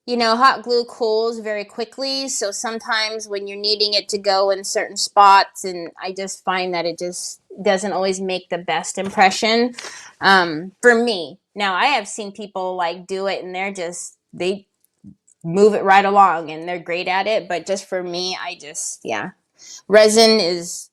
A: Hot glue cools very quickly, so sometimes when you're needing it to go in certain spots, and I just find that it just doesn't always make the best impression for me. Now, I have seen people like do it, and they move it right along, and they're great at it, but just for me, resin is...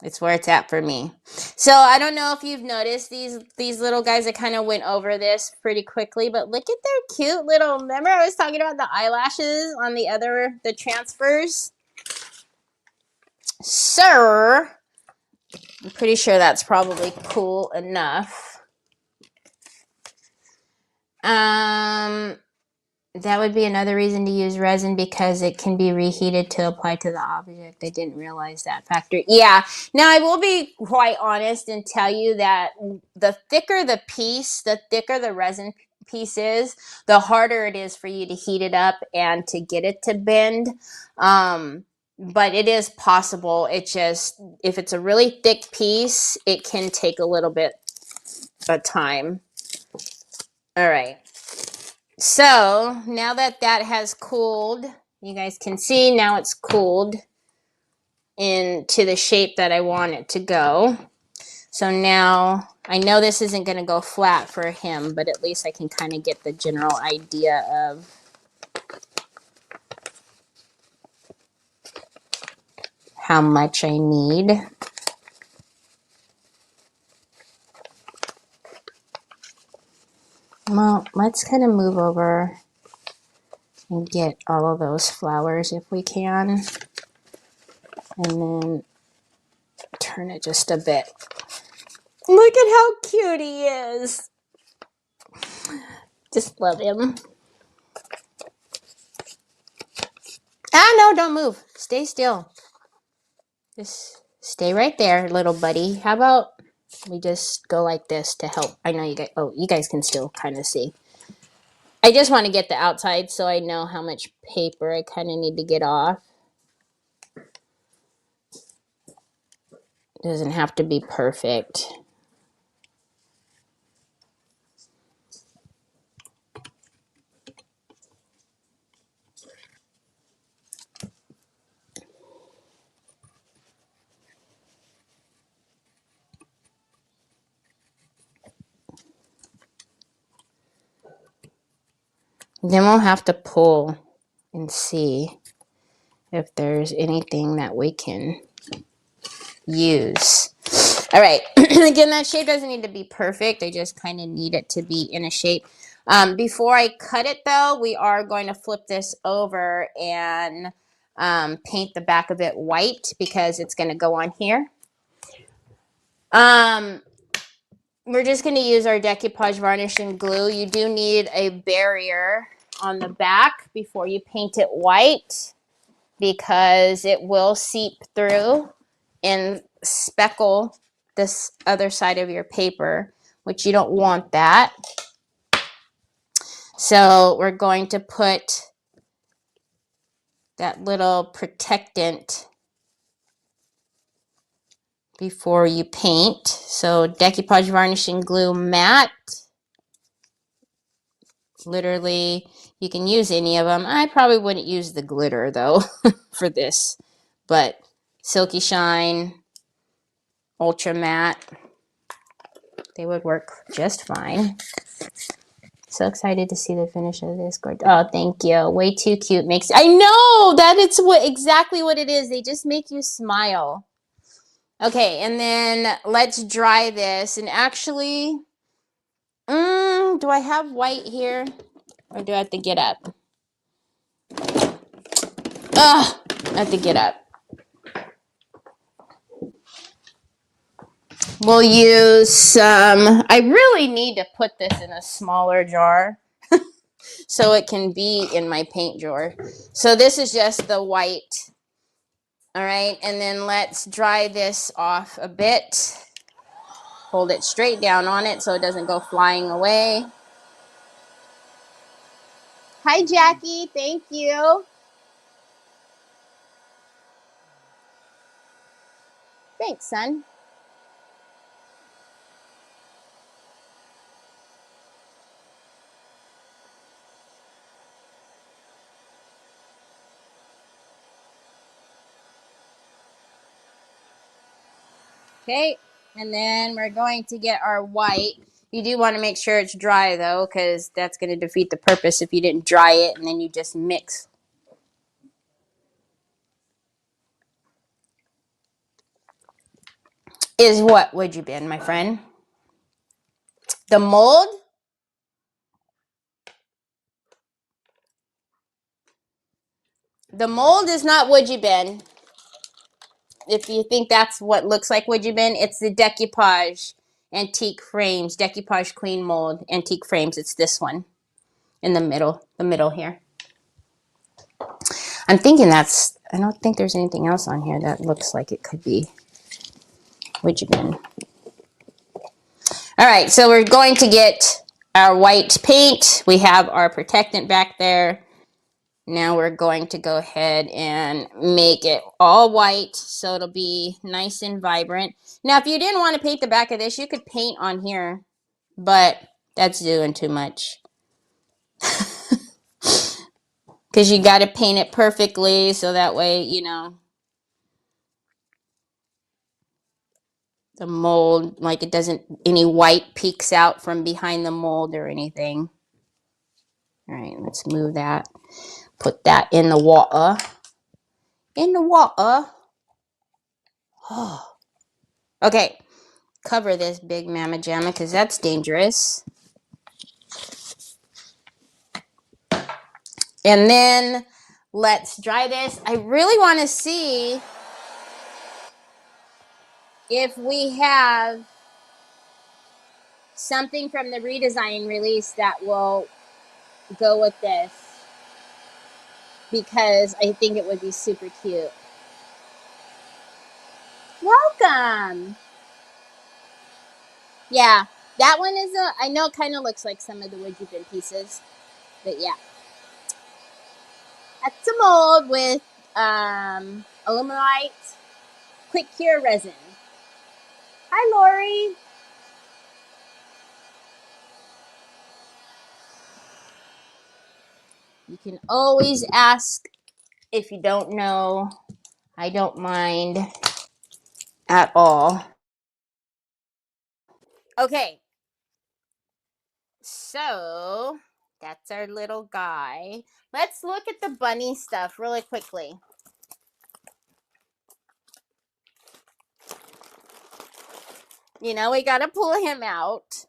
A: it's where it's at for me. So I don't know if you've noticed these little guys. I kind of went over this pretty quickly, but look at their cute little... remember I was talking about the eyelashes on the transfers? Sir, I'm pretty sure that's probably cool enough. That would be another reason to use resin, because it can be reheated to apply to the object. I didn't realize that factor. Yeah. Now, I will be quite honest and tell you that the thicker the piece, the thicker the resin piece is, the harder it is for you to heat it up and to get it to bend. But it is possible. It just, if it's a really thick piece, it can take a little bit of time. All right. So now that that has cooled, you guys can see now it's cooled into the shape that I want it to go. So now I know this isn't going to go flat for him, but at least I can kind of get the general idea of how much I need. Well, let's kind of move over and get all of those flowers if we can. And then turn it just a bit. Look at how cute he is. Just love him. Ah, no, don't move. Stay still. Just stay right there, little buddy. How about we just go like this to help? I know you guys, oh, you guys can still kind of see. I just want to get the outside so I know how much paper I kind of need to get off. It doesn't have to be perfect. Then we'll have to pull and see if there's anything that we can use. All right. Again, that shape doesn't need to be perfect. I just kind of need it to be in a shape. Before I cut it, though, we are going to flip this over and paint the back of it white, because it's going to go on here. We're just going to use our decoupage varnish and glue. You do need a barrier on the back before you paint it white, because it will seep through and speckle this other side of your paper, which you don't want that. So we're going to put that little protectant before you paint. So decoupage varnish and glue matte. Literally, you can use any of them. I probably wouldn't use the glitter though for this, but Silky Shine, Ultra Matte, they would work just fine. So excited to see the finish of this. Oh, thank you. Way too cute. I know that it's exactly what it is. They just make you smile. Okay, and then let's dry this. And actually, do I have white here? Or do I have to get up? Ugh, I have to get up. We'll use some, I really need to put this in a smaller jar so it can be in my paint jar. So this is just the white. All right, and then let's dry this off a bit. Hold it straight down on it so it doesn't go flying away. Hi, Jackie. Thank you. Thanks, son. Okay, and then we're going to get our white. You do want to make sure it's dry, though, because that's going to defeat the purpose if you didn't dry it and then you just mix. Is what would you bin, my friend? The mold? The mold is not would you bin. if you think that's what looks like wood bin, it's the Decoupage antique frames, Decoupage queen mold antique frames. It's this one in the middle here. I'm thinking that's, I don't think there's anything else on here that looks like it could be wood bin. All right, so we're going to get our white paint. We have our protectant back there. Now we're going to go ahead and make it all white so it'll be nice and vibrant. Now, if you didn't want to paint the back of this, you could paint on here, but that's doing too much. Because you got to paint it perfectly so that way, you know, the mold, like it doesn't, any white peeks out from behind the mold or anything. All right, let's move that. Put that in the water. In the water. Oh. Okay, cover this big mamma jamma because that's dangerous. And then let's dry this. I really want to see if we have something from the redesign release that will go with this, because I think it would be super cute. Welcome. Yeah, that one is I know it kind of looks like some of the wood bin pieces, but yeah. That's a mold with aluminite quick cure resin. Hi, Lori. You can always ask if you don't know. I don't mind at all. Okay, so that's our little guy. Let's look at the bunny stuff really quickly. You know, we got to pull him out.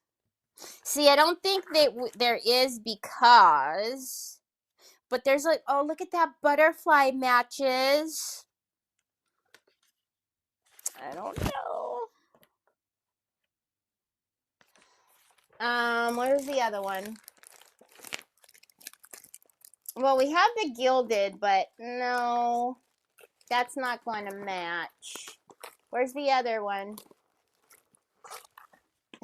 A: See, I don't think that there is, because, but there's like, oh, look at that, butterfly matches. I don't know. Where's the other one? Well, we have the gilded, but no, that's not going to match. Where's the other one?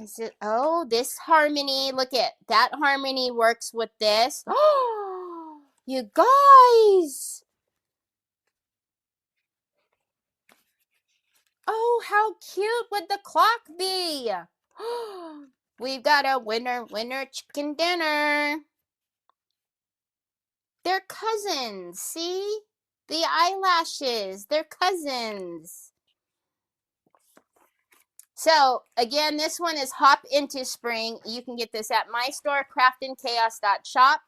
A: Is it, oh, this harmony, look at that harmony works with this. Oh, you guys. Oh, how cute would the clock be? We've got a winner chicken dinner. They're cousins, see? The eyelashes, they're cousins. So, again, this one is Hop Into Spring. You can get this at my store, craftinchaos.shop.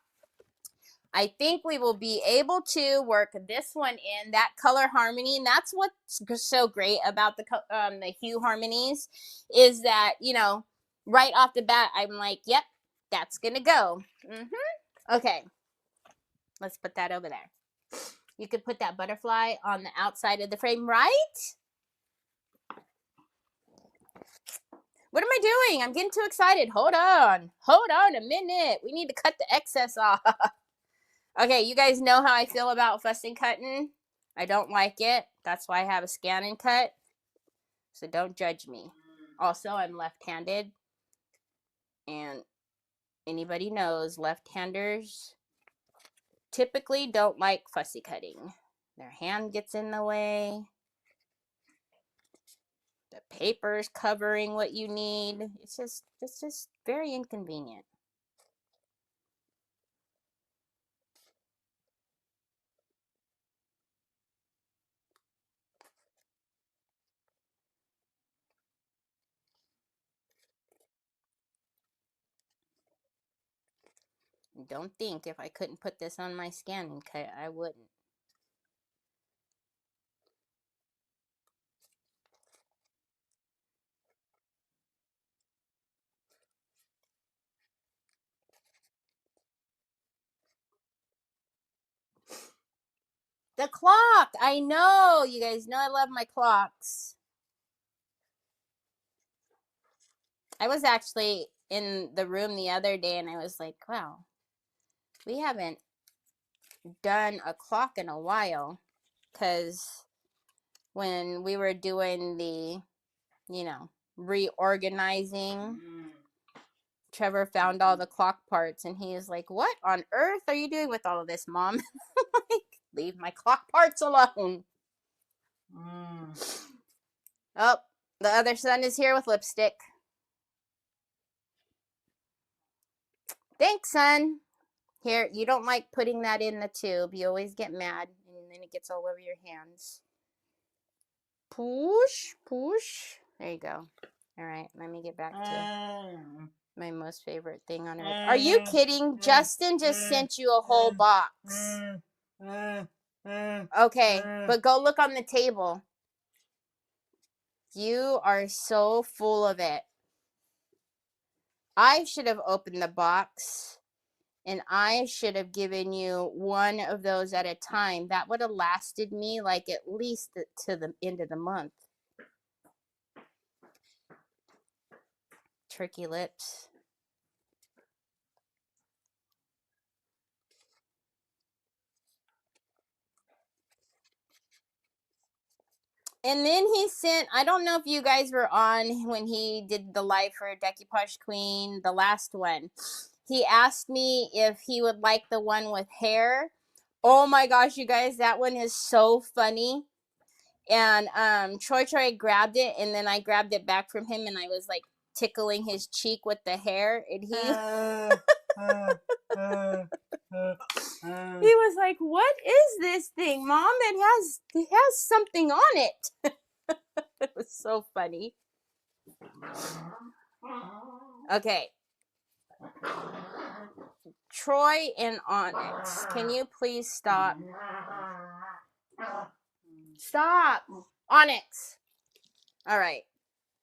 A: I think we will be able to work this one in, that color harmony, and that's what's so great about the hue harmonies, is that, you know, right off the bat, I'm like, yep, that's gonna go. Okay, let's put that over there. You could put that butterfly on the outside of the frame, right? What am I doing? I'm getting too excited. Hold on a minute. We need to cut the excess off. Okay, you guys know how I feel about fussing cutting. I don't like it. That's why I have a scan and cut. So don't judge me. Also, I'm left-handed. And anybody knows left-handers typically don't like fussy cutting. Their hand gets in the way. The paper's covering what you need. It's just very inconvenient. Don't think if I couldn't put this on my scan and cut, I wouldn't. The clock. I know. You guys know I love my clocks. I was actually in the room the other day and I was like, wow, we haven't done a clock in a while. Because when we were doing the, reorganizing, Trevor found all the clock parts and he was like, what on earth are you doing with all of this, Mom? Like, leave my clock parts alone. Oh, the other son is here with lipstick. Thanks, son. Here, you don't like putting that in the tube. You always get mad and then it gets all over your hands. Push, push. There you go. All right, let me get back to my most favorite thing on earth. Are you kidding? Justin just sent you a whole box. Okay, but go look on the table. You are so full of it. I should have opened the box and I should have given you one of those at a time. That would have lasted me like at least to the end of the month. Turkey lips. And then he sent, I don't know if you guys were on when he did the live for Decoupage Queen, the last one. He asked me if he would like the one with hair. Oh my gosh, you guys, that one is so funny. And Troy grabbed it, and then I grabbed it back from him, and I was like tickling his cheek with the hair, and he he was like, "What is this thing, Mom? It has something on it." It was so funny. Okay. Troy and Onyx, can you please stop? Stop! Onyx! All right.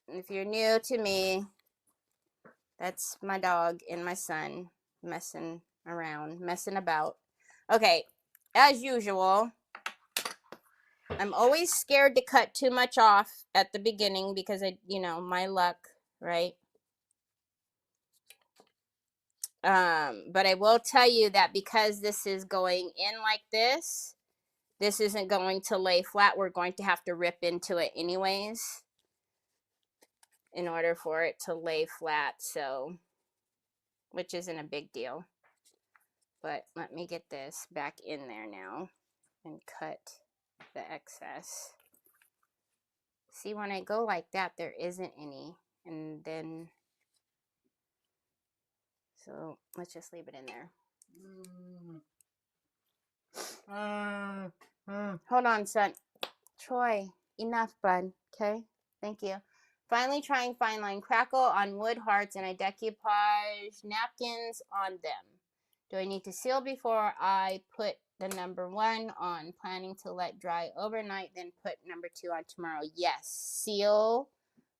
A: If you're new to me, that's my dog and my son messing around, messing about. Okay. As usual, I'm always scared to cut too much off at the beginning because my luck, right? But I will tell you that because this is going in like this isn't going to lay flat. We're going to have to rip into it anyways in order for it to lay flat, so, which isn't a big deal. But let me get this back in there now and cut the excess. See, when I go like that, there isn't any. And then, so let's just leave it in there. Hold on, son. Troy, enough, bud. Okay? Thank you. Finally trying fine line crackle on wood hearts and I decoupage napkins on them. Do I need to seal before I put the number 1 on? Planning to let dry overnight, then put number 2 on tomorrow. Yes. Seal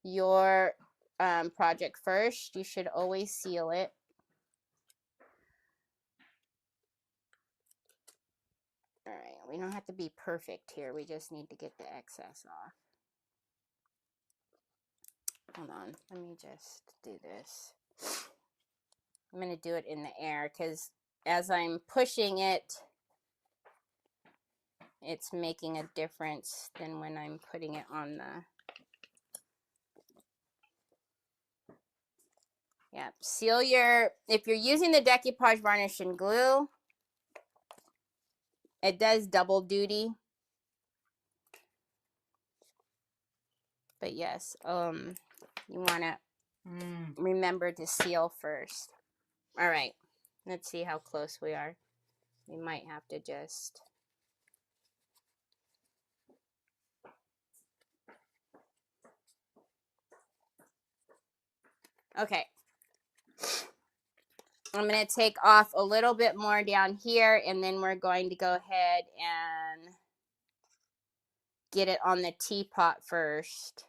A: your project first. You should always seal it. All right. We don't have to be perfect here. We just need to get the excess off. Hold on. Let me just do this. I'm going to do it in the air because as I'm pushing it, it's making a difference than when I'm putting it on the... Yeah, seal your... If you're using the decoupage varnish and glue, it does double duty. But yes, you want to remember to seal first. All right, let's see how close we are. We might have to just... Okay. I'm going to take off a little bit more down here, and then we're going to go ahead and get it on the teapot first.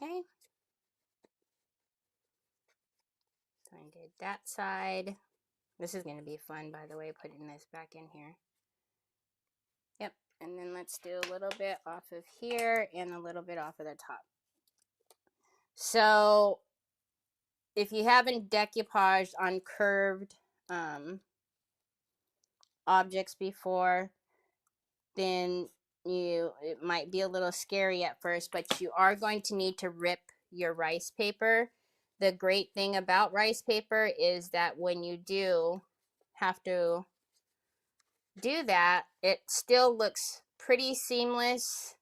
A: Okay. So I did that side. This is going to be fun, by the way, putting this back in here. Yep. And then let's do a little bit off of here and a little bit off of the top. So if you haven't decoupaged on curved objects before, then it might be a little scary at first, but you are going to need to rip your rice paper. The great thing about rice paper is that when you do have to do that, it still looks pretty seamless.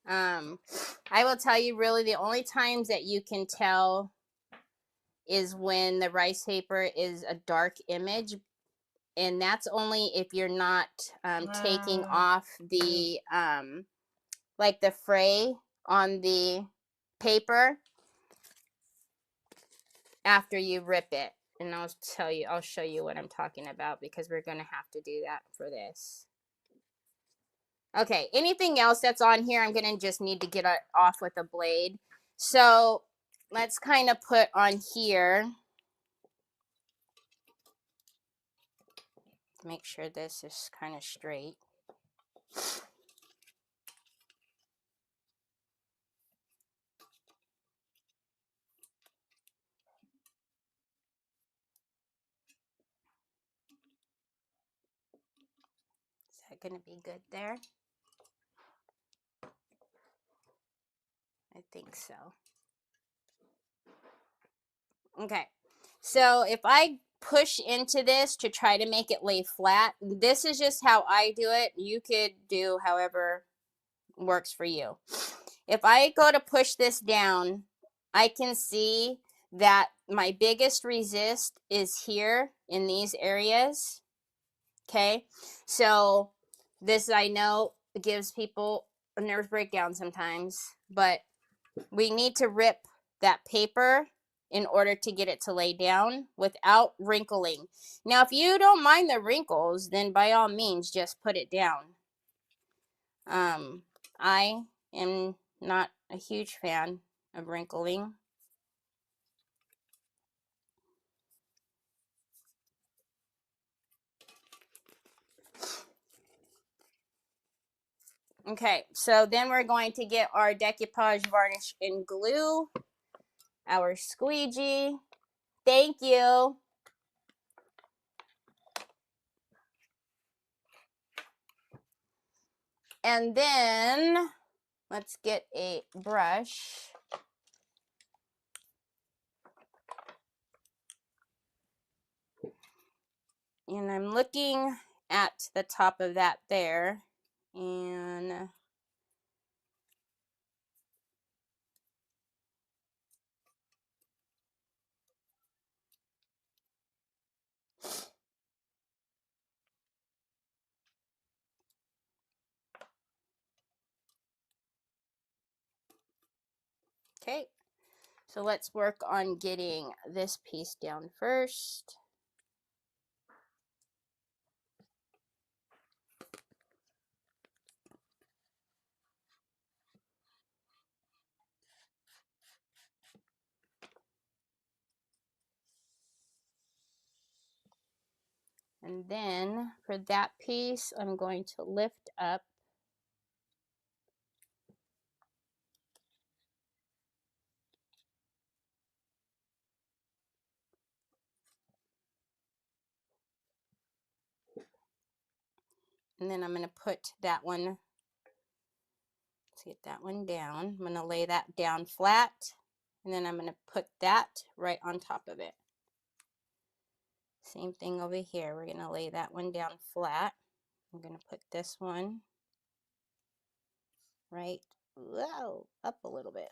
A: I will tell you, really, the only times that you can tell is when the rice paper is a dark image, and that's only if you're not taking off the like the fray on the paper after you rip it. And I'll show you what I'm talking about, because we're going to have to do that for this. Okay, anything else that's on here, I'm going to just need to get it off with a blade. So let's kind of put on here. Make sure this is kind of straight. Is that going to be good there? I think so. Okay, so if I push into this to try to make it lay flat, this is just how I do it. You could do however works for you. If I go to push this down, I can see that my biggest resist is here in these areas. Okay, so this, I know, gives people a nervous breakdown sometimes, but we need to rip that paper in order to get it to lay down without wrinkling. Now, if you don't mind the wrinkles, then by all means, just put it down. I am not a huge fan of wrinkling. Okay, so then we're going to get our decoupage varnish and glue, our squeegee. Thank you. And then let's get a brush. And I'm looking at the top of that there. And okay, so let's work on getting this piece down first. And then for that piece, I'm going to lift up. And then I'm going to put that one, let's get that one down. I'm going to lay that down flat. And then I'm going to put that right on top of it. Same thing over here. We're going to lay that one down flat. I'm going to put this one right, whoa, up a little bit.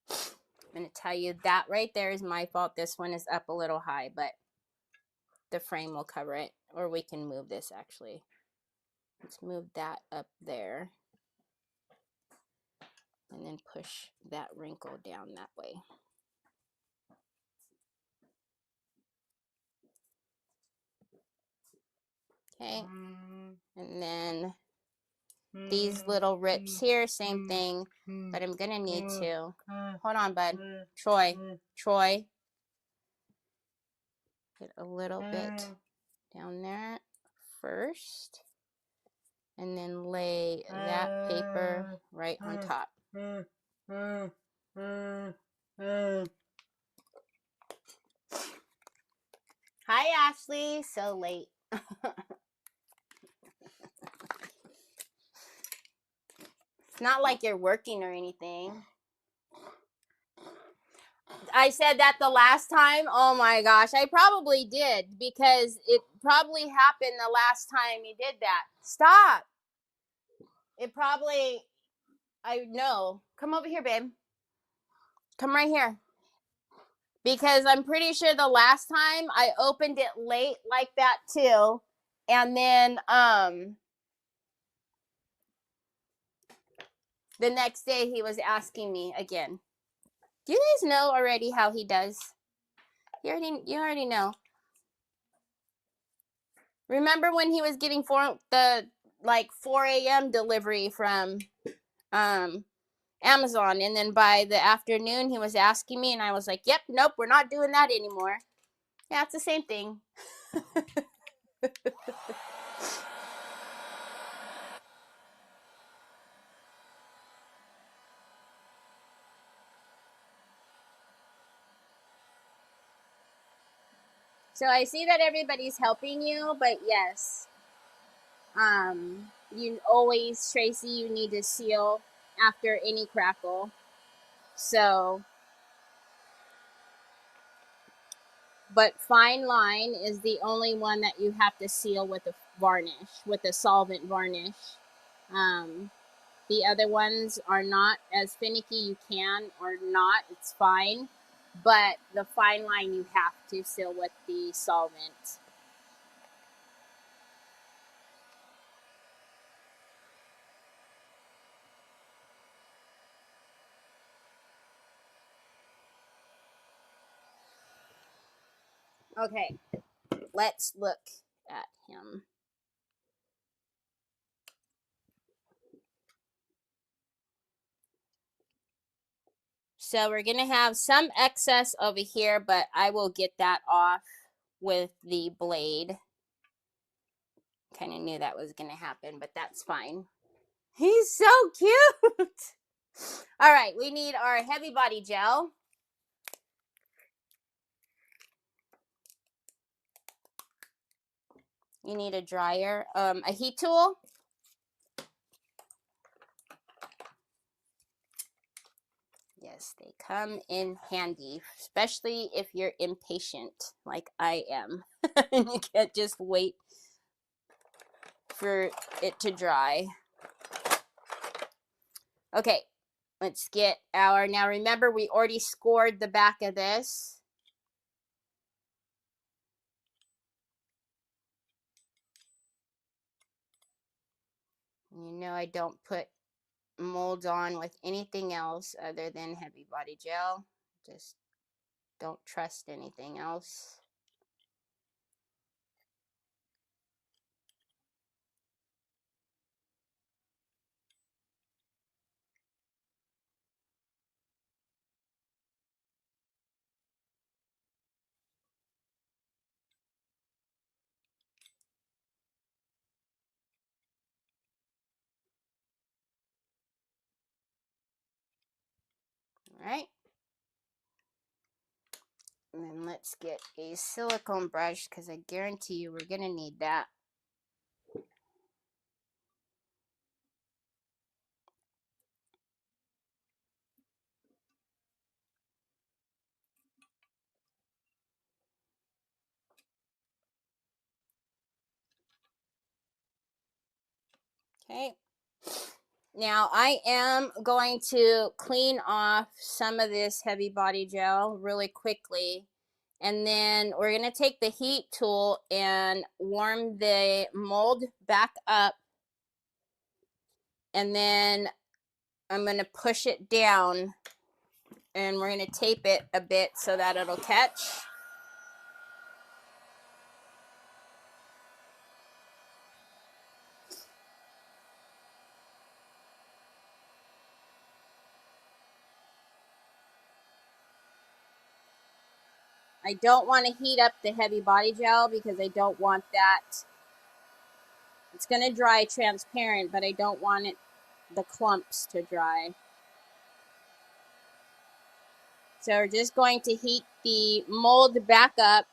A: I'm going to tell you that right there is my fault. This one is up a little high, but the frame will cover it. Or we can move this actually. Let's move that up there. And then push that wrinkle down that way. Okay. And then these little rips here, same thing, but I'm gonna need to, hold on, bud. Troy, get a little bit down there first, and then lay that paper right on top. Hi, Ashley. So late. It's not like you're working or anything. I said that the last time. Oh my gosh, I probably did, because it probably happened the last time you did that. Stop. It probably, I know. Come over here, babe. Come right here. Because I'm pretty sure the last time I opened it late like that too. And then the next day he was asking me again. Do you guys know already how he does? You already know. Remember when he was getting the 4 a.m. delivery from Amazon, and then by the afternoon he was asking me, and I was like, yep, nope, we're not doing that anymore. Yeah, it's the same thing. So I see that everybody's helping you, but yes, you always, Tracy, you need to seal after any crackle. So, but fine line is the only one that you have to seal with a varnish, with a solvent varnish. The other ones are not as finicky. You can or not, it's fine. But the fine line you have to seal with the solvent. Okay, let's look at him. So we're going to have some excess over here, but I will get that off with the blade. Kind of knew that was going to happen, but that's fine. He's so cute. All right, we need our heavy body gel. You need a dryer, a heat tool. Yes, they come in handy, especially if you're impatient like I am. And you can't just wait for it to dry. Okay, let's get our, now remember we already scored the back of this. You know I don't put mold on with anything else other than heavy body gel. Just don't trust anything else. All right. And then let's get a silicone brush, because I guarantee you we're going to need that. Okay. Now I am going to clean off some of this heavy body gel really quickly. And then we're going to take the heat tool and warm the mold back up. And then I'm going to push it down, and we're going to tape it a bit so that it'll catch. I don't want to heat up the heavy body gel because I don't want that. It's going to dry transparent, but I don't want the clumps to dry. So we're just going to heat the mold back up.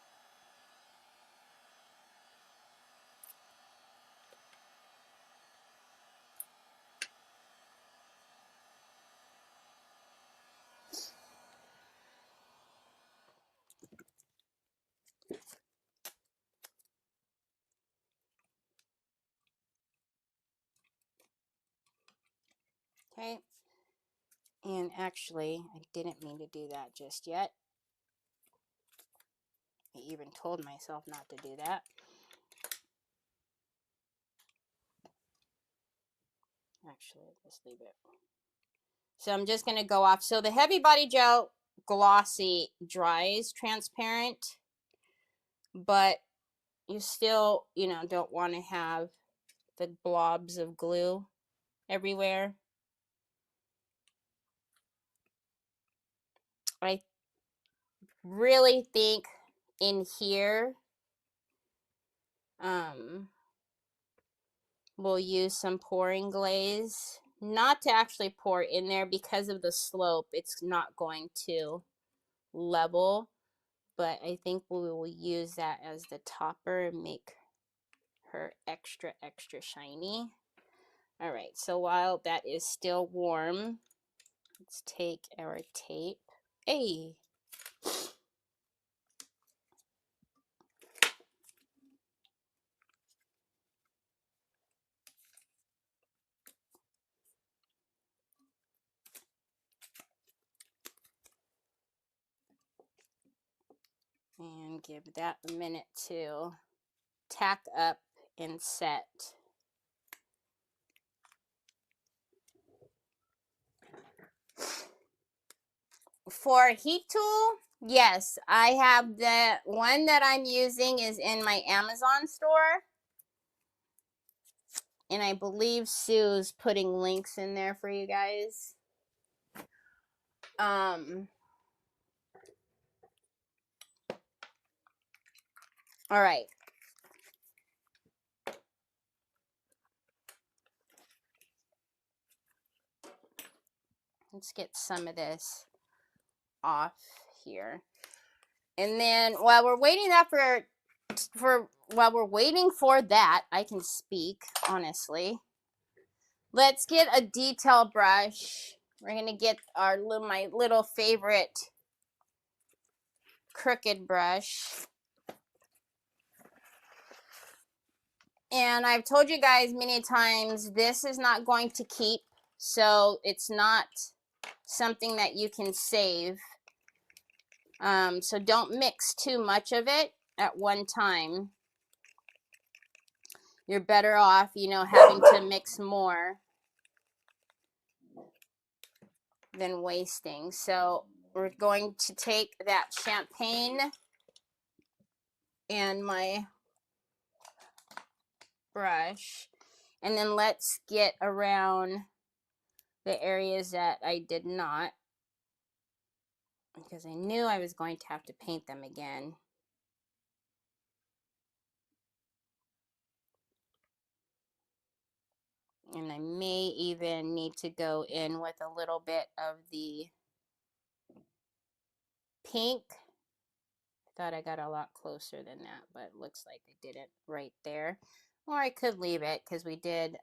A: Okay. And actually, I didn't mean to do that just yet. I even told myself not to do that. Actually, let's leave it. So I'm just going to go off. So the heavy body gel glossy dries transparent, but you still, don't want to have the blobs of glue everywhere. I really think in here, we'll use some pouring glaze. Not to actually pour in there because of the slope. It's not going to level, but I think we will use that as the topper and make her extra shiny. All right, so while that is still warm, let's take our tape. Hey. And give that a minute to tack up and set. For heat tool, yes, I have the one that I'm using is in my Amazon store. And I believe Sue's putting links in there for you guys. All right. Let's get some of this off here. And then while we're waiting for that, I can speak honestly. Let's get a detail brush. We're gonna get my little favorite crooked brush. And I've told you guys many times, this is not going to keep, so it's not something that you can save. So don't mix too much of it at one time. You're better off, having to mix more than wasting. So we're going to take that champagne and my brush, and then let's get around the areas that I did not, because I knew I was going to have to paint them again. And I may even need to go in with a little bit of the pink. I thought I got a lot closer than that, but it looks like I did it right there. Or I could leave it because we did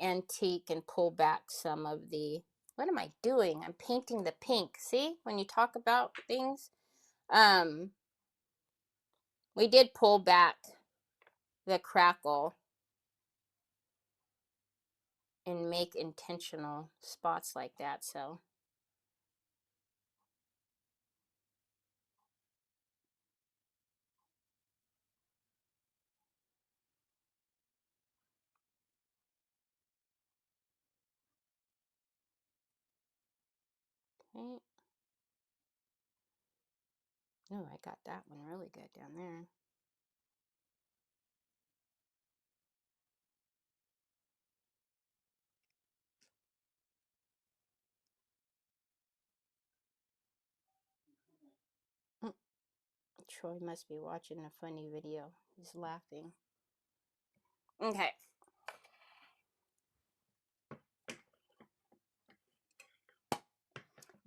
A: antique and pull back some of the, what am I doing? I'm painting the pink. See, when you talk about things, we did pull back the crackle and make intentional spots like that. So okay. Oh, I got that one really good down there. Troy must be watching a funny video. He's laughing. Okay.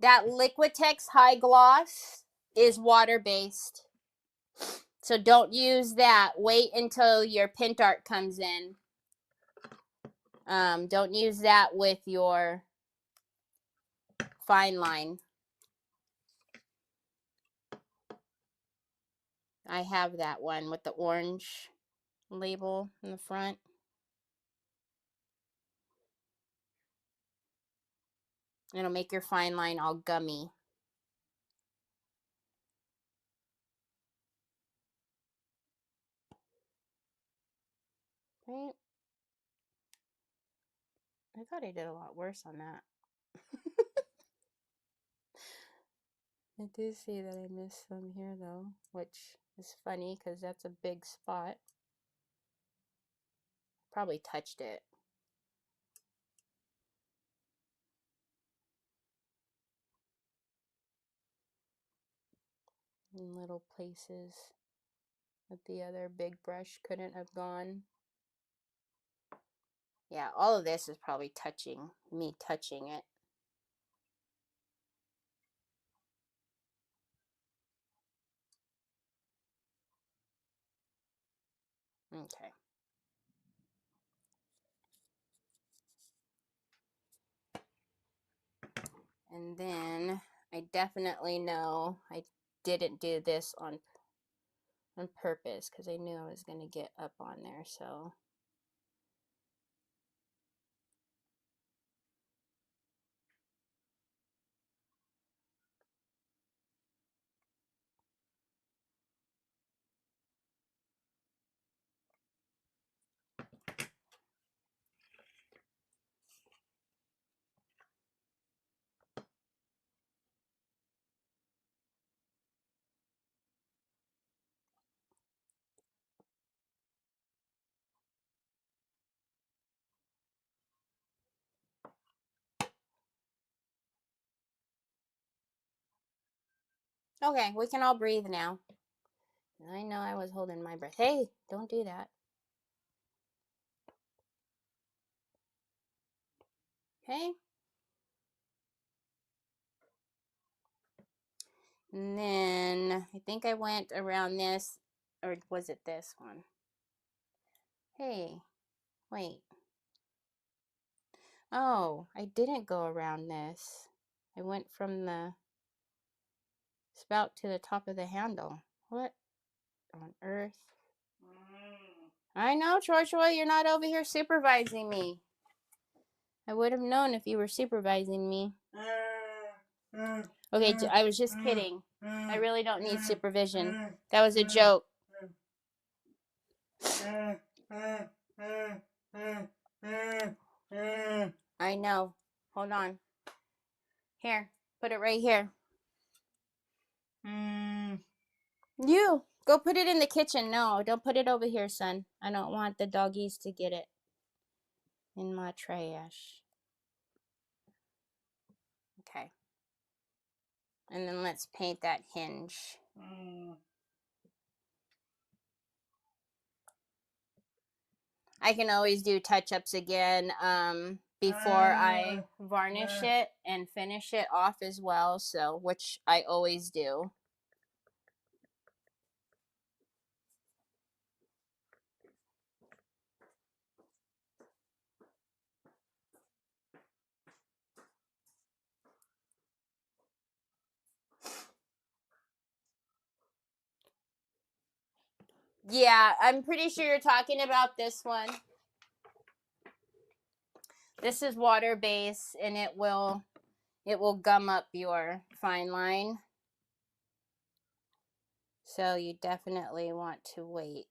A: That Liquitex High Gloss is water-based. So don't use that. Wait until your Pint Art comes in. Don't use that with your fine line. I have that one with the orange label in the front. It'll make your fine line all gummy. Right? I thought I did a lot worse on that. I do see that I missed some here though, which is funny because that's a big spot. Probably touched it. In little places that the other big brush couldn't have gone. Yeah, all of this is probably me touching it. Okay. And then I definitely know I didn't do this on purpose because I knew I was going to get up on there, so. Okay, we can all breathe now. I know I was holding my breath. Hey, don't do that. Okay. And then I think I went around this, or was it this one? Hey, wait. Oh, I didn't go around this. I went from the spout to the top of the handle. What on earth? I know, Troy, you're not over here supervising me. I would have known if you were supervising me. Okay, I was just kidding. I really don't need supervision. That was a joke. I know. Hold on. Here, put it right here. You, go put it in the kitchen. No, don't put it over here, son. I don't want the doggies to get it in my trash. Okay. And then let's paint that hinge. I can always do touch-ups again before I varnish it and finish it off as well, so which I always do. Yeah, I'm pretty sure you're talking about this one. This is water based and it will gum up your fine line. So you definitely want to wait.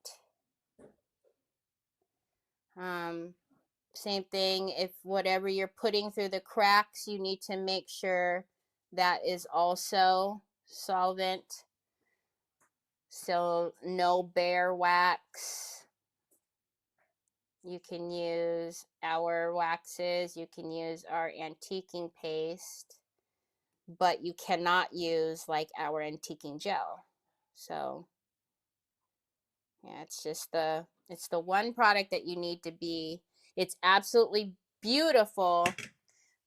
A: Same thing, if whatever you're putting through the cracks, you need to make sure that is also solvent. So no bare wax. You can use our waxes, you can use our antiquing paste, but you cannot use like our antiquing gel. So yeah, it's the one product that you need to be, it's absolutely beautiful,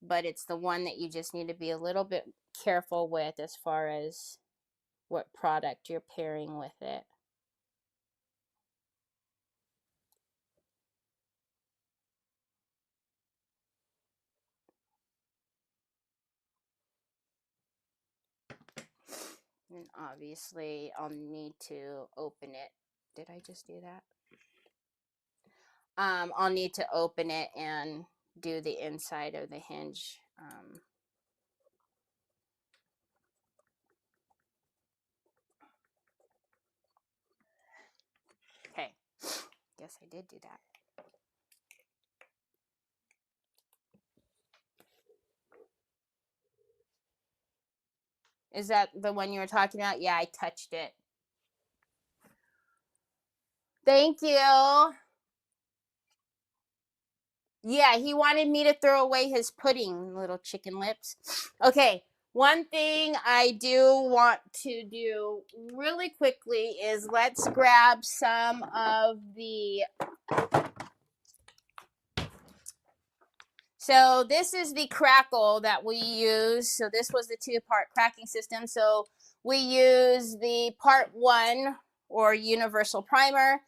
A: but it's the one that you just need to be a little bit careful with as far as what product you're pairing with it. And obviously I'll need to open it. Did I just do that? I'll need to open it and do the inside of the hinge. Okay, guess I did do that. Is that the one you were talking about? Yeah, I touched it. Thank you. Yeah, he wanted me to throw away his pudding, little chicken lips. Okay, one thing I do want to do really quickly is let's grab some of the. So this is the crackle that we use. So this was the 2-part cracking system. So we use the part 1 or universal primer,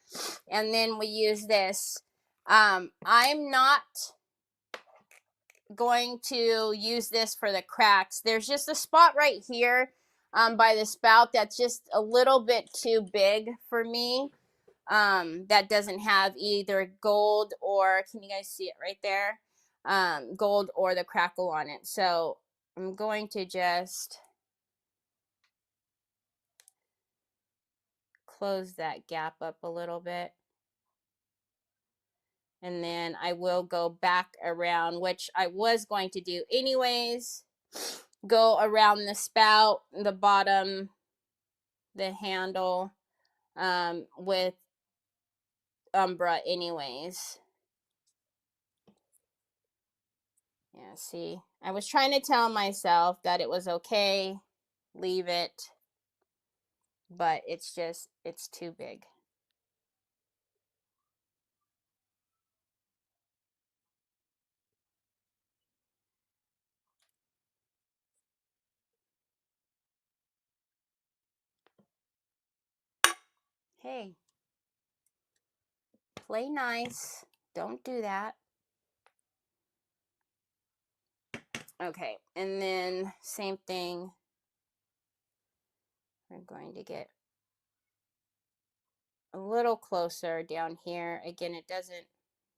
A: and then we use this. I'm not going to use this for the cracks. There's just a spot right here by the spout that's just a little bit too big for me. That doesn't have either gold or, can you guys see it right there? Gold or the crackle on it. So I'm going to just close that gap up a little bit. And then I will go back around, which I was going to do anyways. Go around the spout, the bottom, the handle, with Umbra anyways. Yeah, see, I was trying to tell myself that it was okay, leave it, but it's just, it's too big. Hey, play nice. Don't do that. Okay, and then same thing. We're going to get a little closer down here. Again, it doesn't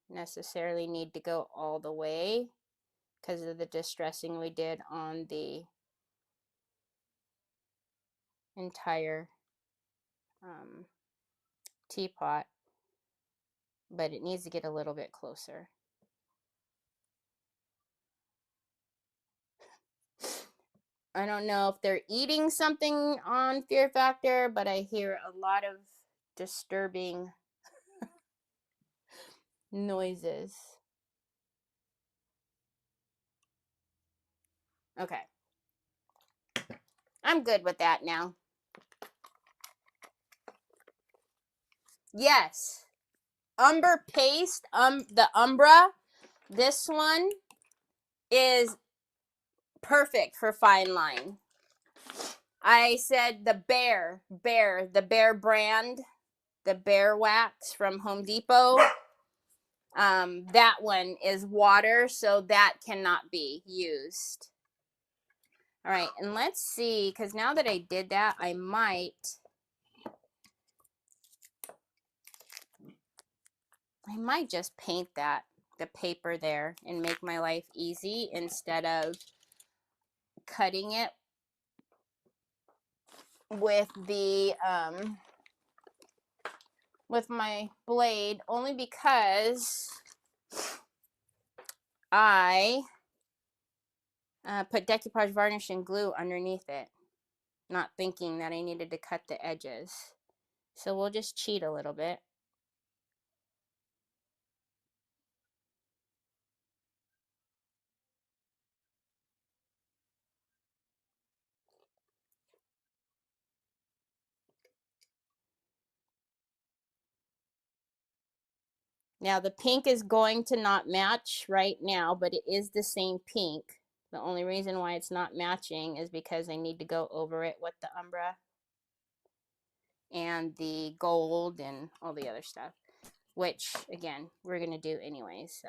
A: necessarily need to go all the way because of the distressing we did on the entire teapot, but it needs to get a little bit closer. I don't know if they're eating something on Fear Factor, but I hear a lot of disturbing noises. Okay. I'm good with that now. Yes. Umber paste, the Umbra, this one is perfect for fine line. I said the Bear brand, the Bear Wax from Home Depot. That one is water, so that cannot be used. All right, and let's see, because now that I did that, I might just paint that, the paper there, and make my life easy instead of cutting it with the with my blade, only because I put decoupage varnish and glue underneath it, not thinking that I needed to cut the edges. So we'll just cheat a little bit. Now the pink is going to not match right now, but it is the same pink. The only reason why it's not matching is because I need to go over it with the umbra and the gold and all the other stuff, which again, we're going to do anyways, so.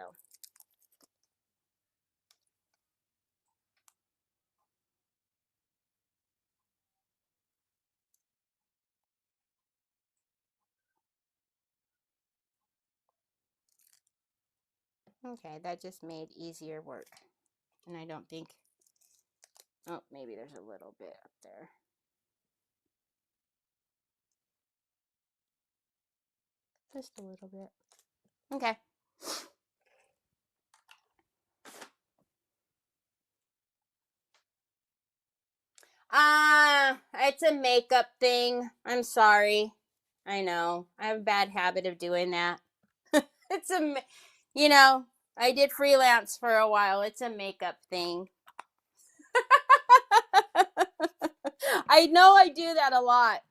A: Okay, that just made easier work. And I don't think, oh, maybe there's a little bit up there. Just a little bit. Okay. It's a makeup thing. I'm sorry. I know. I have a bad habit of doing that. It's a, you know, I did freelance for a while. It's a makeup thing. I know I do that a lot.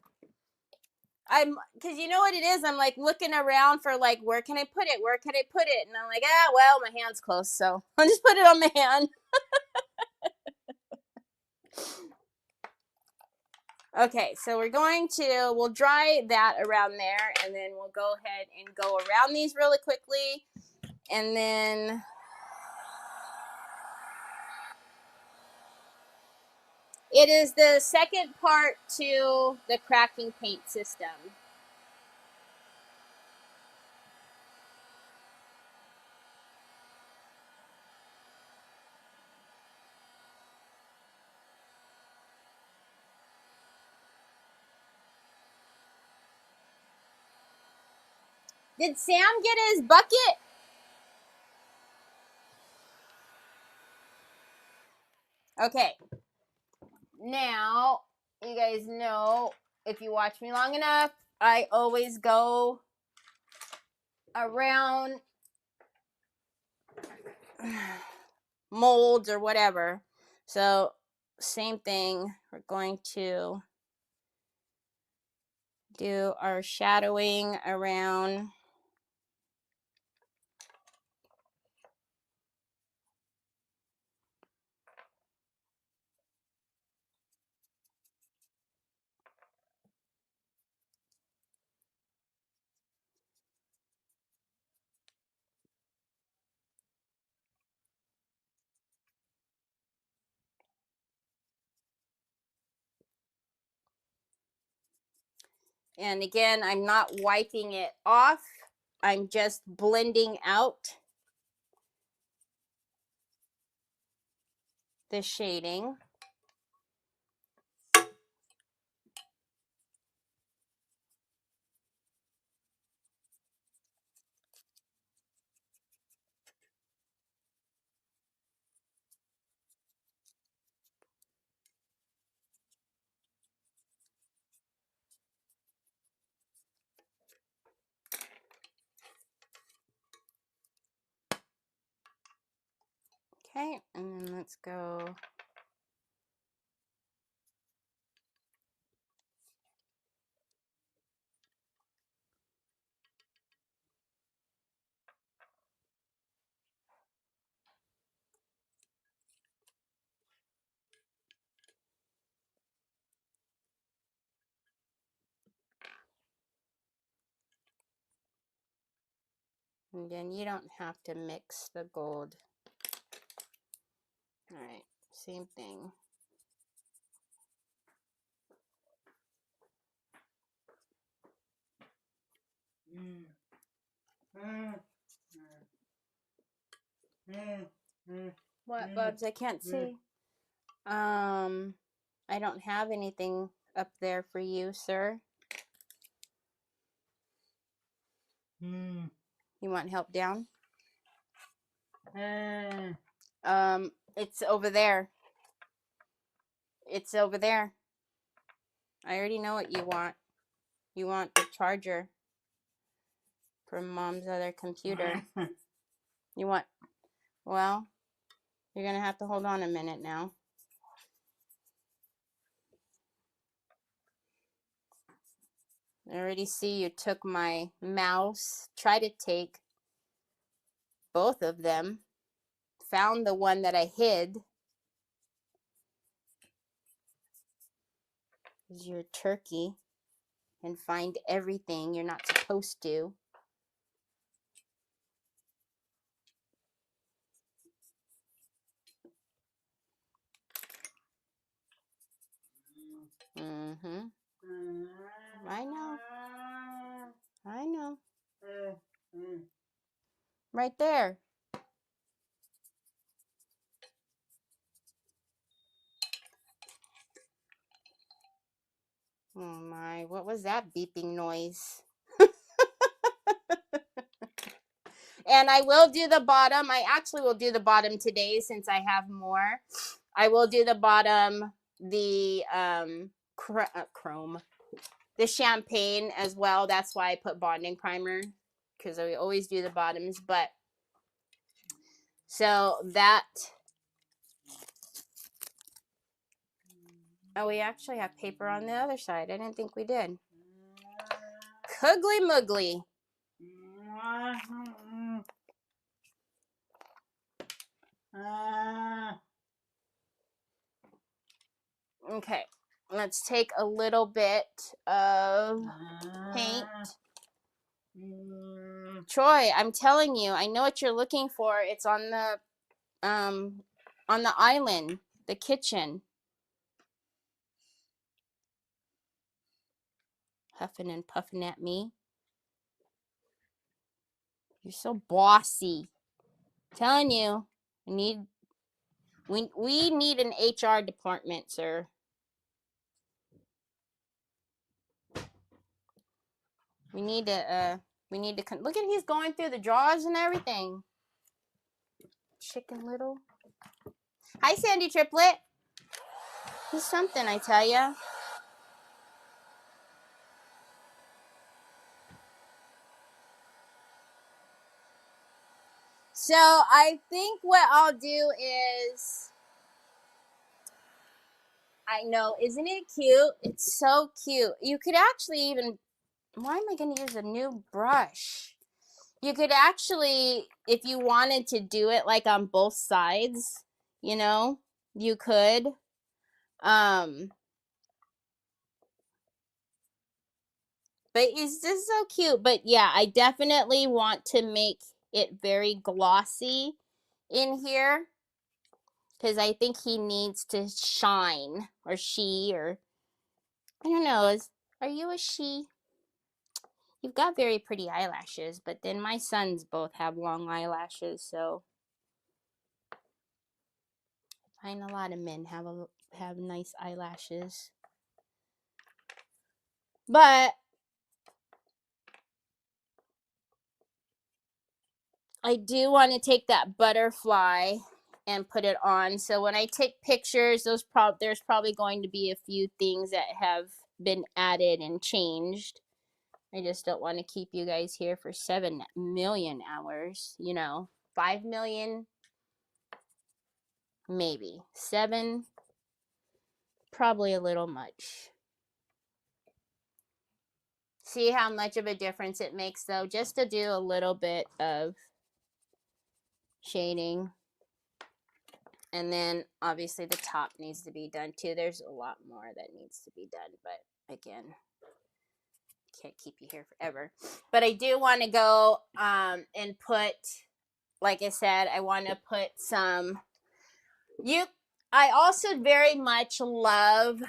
A: Because you know what it is? I'm like looking around for like, where can I put it? Where can I put it? And I'm like, well, my hand's close, so I'll just put it on my hand. Okay, so we'll dry that around there, and then we'll go ahead and go around these really quickly. And then it is the second part to the cracking paint system. Did Sam get his bucket? Okay. Now, you guys know, if you watch me long enough, I always go around molds or whatever. So, same thing. We're going to do our shadowing around. And again, I'm not wiping it off. I'm just blending out the shading. Okay, and then let's go. And then you don't have to mix the gold. All right, same thing. What, Bubs? I can't see. I don't have anything up there for you, sir. You want help down? It's over there. It's over there. I already know what you want. You want the charger from Mom's other computer. You want, well, you're going to have to hold on a minute now. I already see you took my mouse. Try to take both of them. Found the one that I hid. Is your turkey. And find everything you're not supposed to. Mm-hmm. I know. I know. Right there. Oh my, what was that beeping noise? And I will do the bottom. I actually will do the bottom today since I have more. I will do the bottom, the chrome, the champagne as well. That's why I put bonding primer, because I always do the bottoms. But so that. Oh, we actually have paper on the other side. I didn't think we did. Cuggly muggly. Okay, let's take a little bit of paint. Troy, I'm telling you, I know what you're looking for. It's on the island, the kitchen. Huffing and puffing at me. You're so bossy. I'm telling you, we need an HR department, sir. We need to look at, he's going through the drawers and everything. Chicken Little. Hi, Sandy Triplet. He's something, I tell ya. So I think what I'll do is, I know, isn't it cute? It's so cute. You could actually even, why am I going to use a new brush? You could actually, if you wanted to do it like on both sides, you know, you could. But it's just so cute. But yeah, I definitely want to make it very glossy in here, because I think he needs to shine, or she, or I don't know. Are you a she? You've got very pretty eyelashes, but then my sons both have long eyelashes, so I find a lot of men have nice eyelashes. But I do want to take that butterfly and put it on. So when I take pictures, there's probably going to be a few things that have been added and changed. I just don't want to keep you guys here for 7 million hours, 5 million, maybe. 7, probably a little much. See how much of a difference it makes, though, just to do a little bit of shading. And then obviously the top needs to be done too. There's a lot more that needs to be done, but again, can't keep you here forever. But I do want to go and put, like I said, I want to put some, I also very much love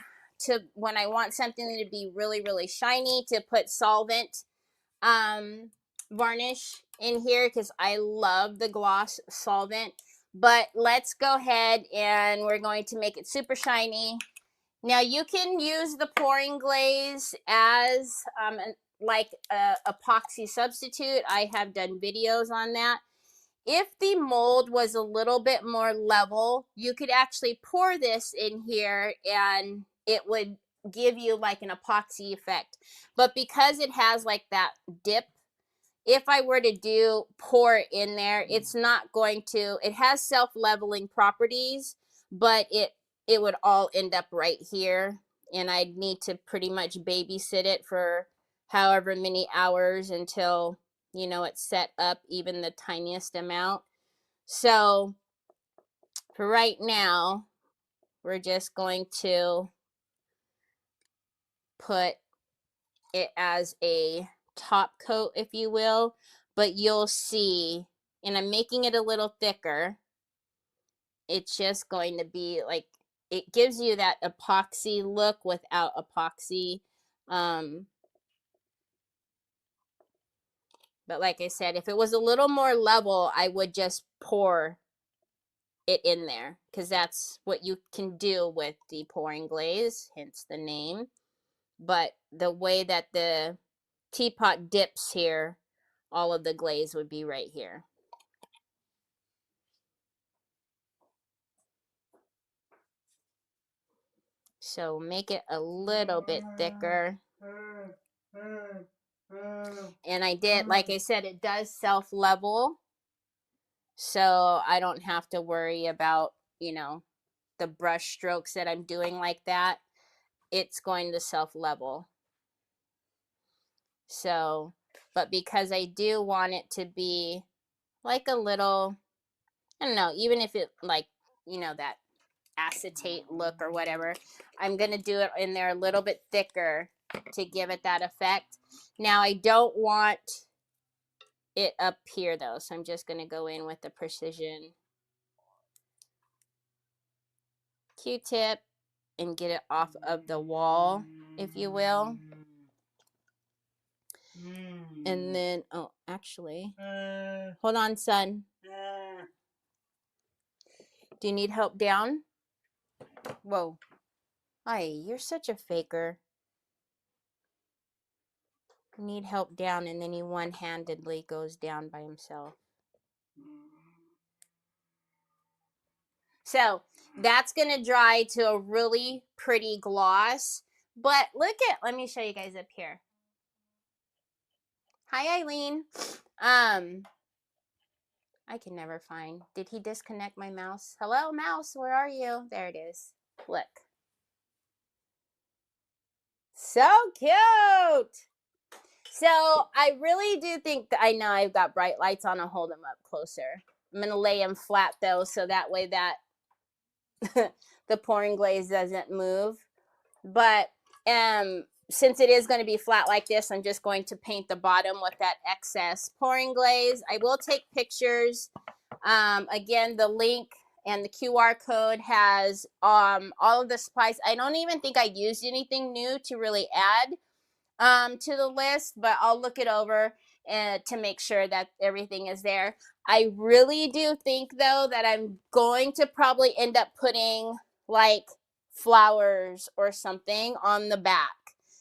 A: to, when I want something to be really, really shiny, to put solvent varnish in here, because I love the gloss solvent. But let's go ahead and we're going to make it super shiny. Now you can use the pouring glaze as like a epoxy substitute. I have done videos on that. If the mold was a little bit more level, you could actually pour this in here and it would give you like an epoxy effect. But because it has like that dip, if I were to pour it in there, it's not going to, it has self-leveling properties, but it would all end up right here. And I'd need to pretty much babysit it for however many hours until you know, it's set up even the tiniest amount. So for right now, we're just going to put it as a top coat, if you will, but you'll see, and I'm making it a little thicker. It's just going to be like, it gives you that epoxy look without epoxy. But like I said, if it was a little more level, I would just pour it in there, because that's what you can do with the pouring glaze, hence the name. But the way that the teapot dips here, all of the glaze would be right here. So make it a little bit thicker. And I did, like I said, it does self-level. So I don't have to worry about, you know, the brush strokes that I'm doing like that. It's going to self-level. So, but because I do want it to be like a little, I don't know, even if it like, you know, that acetate look or whatever, I'm going to do it in there a little bit thicker to give it that effect. Now I don't want it up here though, so I'm just going to go in with the Precision Q-tip and get it off of the wall, if you will. And then, oh, actually, hold on, son. Do you need help down? Whoa. Ay, you're such a faker. You need help down, and then he one-handedly goes down by himself. So that's going to dry to a really pretty gloss. But look at, let me show you guys up here. Hi, Eileen. I can never find, did he disconnect my mouse? Hello, mouse, where are you? There it is. Look. So cute. So I really do think that, I know I've got bright lights on, I'll hold them up closer. I'm going to lay them flat though, so that way that the pouring glaze doesn't move. But since it is going to be flat like this, I'm just going to paint the bottom with that excess pouring glaze. I will take pictures. Again, the link and the QR code has all of the supplies. I don't even think I used anything new to really add to the list, but I'll look it over to make sure that everything is there. I really do think though that I'm going to probably end up putting like flowers or something on the back,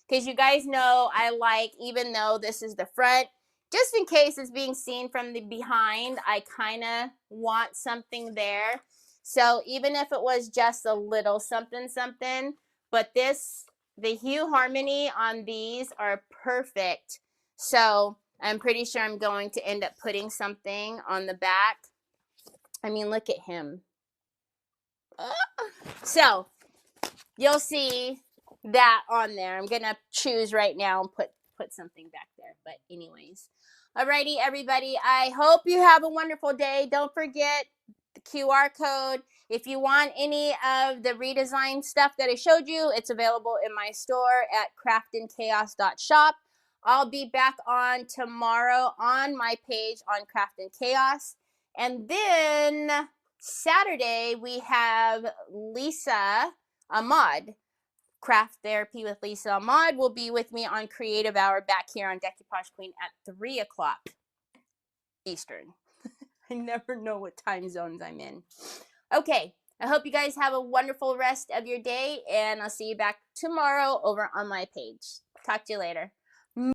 A: because you guys know I like, even though this is the front, just in case it's being seen from the behind, I kind of want something there. So even if it was just a little something something, but the hue harmony on these are perfect. So I'm pretty sure I'm going to end up putting something on the back. I mean, look at him. So you'll see that on there. I'm gonna choose right now and put something back there. But anyways, alrighty, everybody. I hope you have a wonderful day. Don't forget the QR code. If you want any of the redesigned stuff that I showed you, it's available in my store at craftandchaos.shop. I'll be back on tomorrow on my page on Craft and Chaos. And then Saturday, we have Lisa Ahmad. Craft Therapy with Lisa Ahmad will be with me on Creative Hour back here on Decoupage Queen at 3 o'clock Eastern. I never know what time zones I'm in. Okay, I hope you guys have a wonderful rest of your day, and I'll see you back tomorrow over on my page. Talk to you later.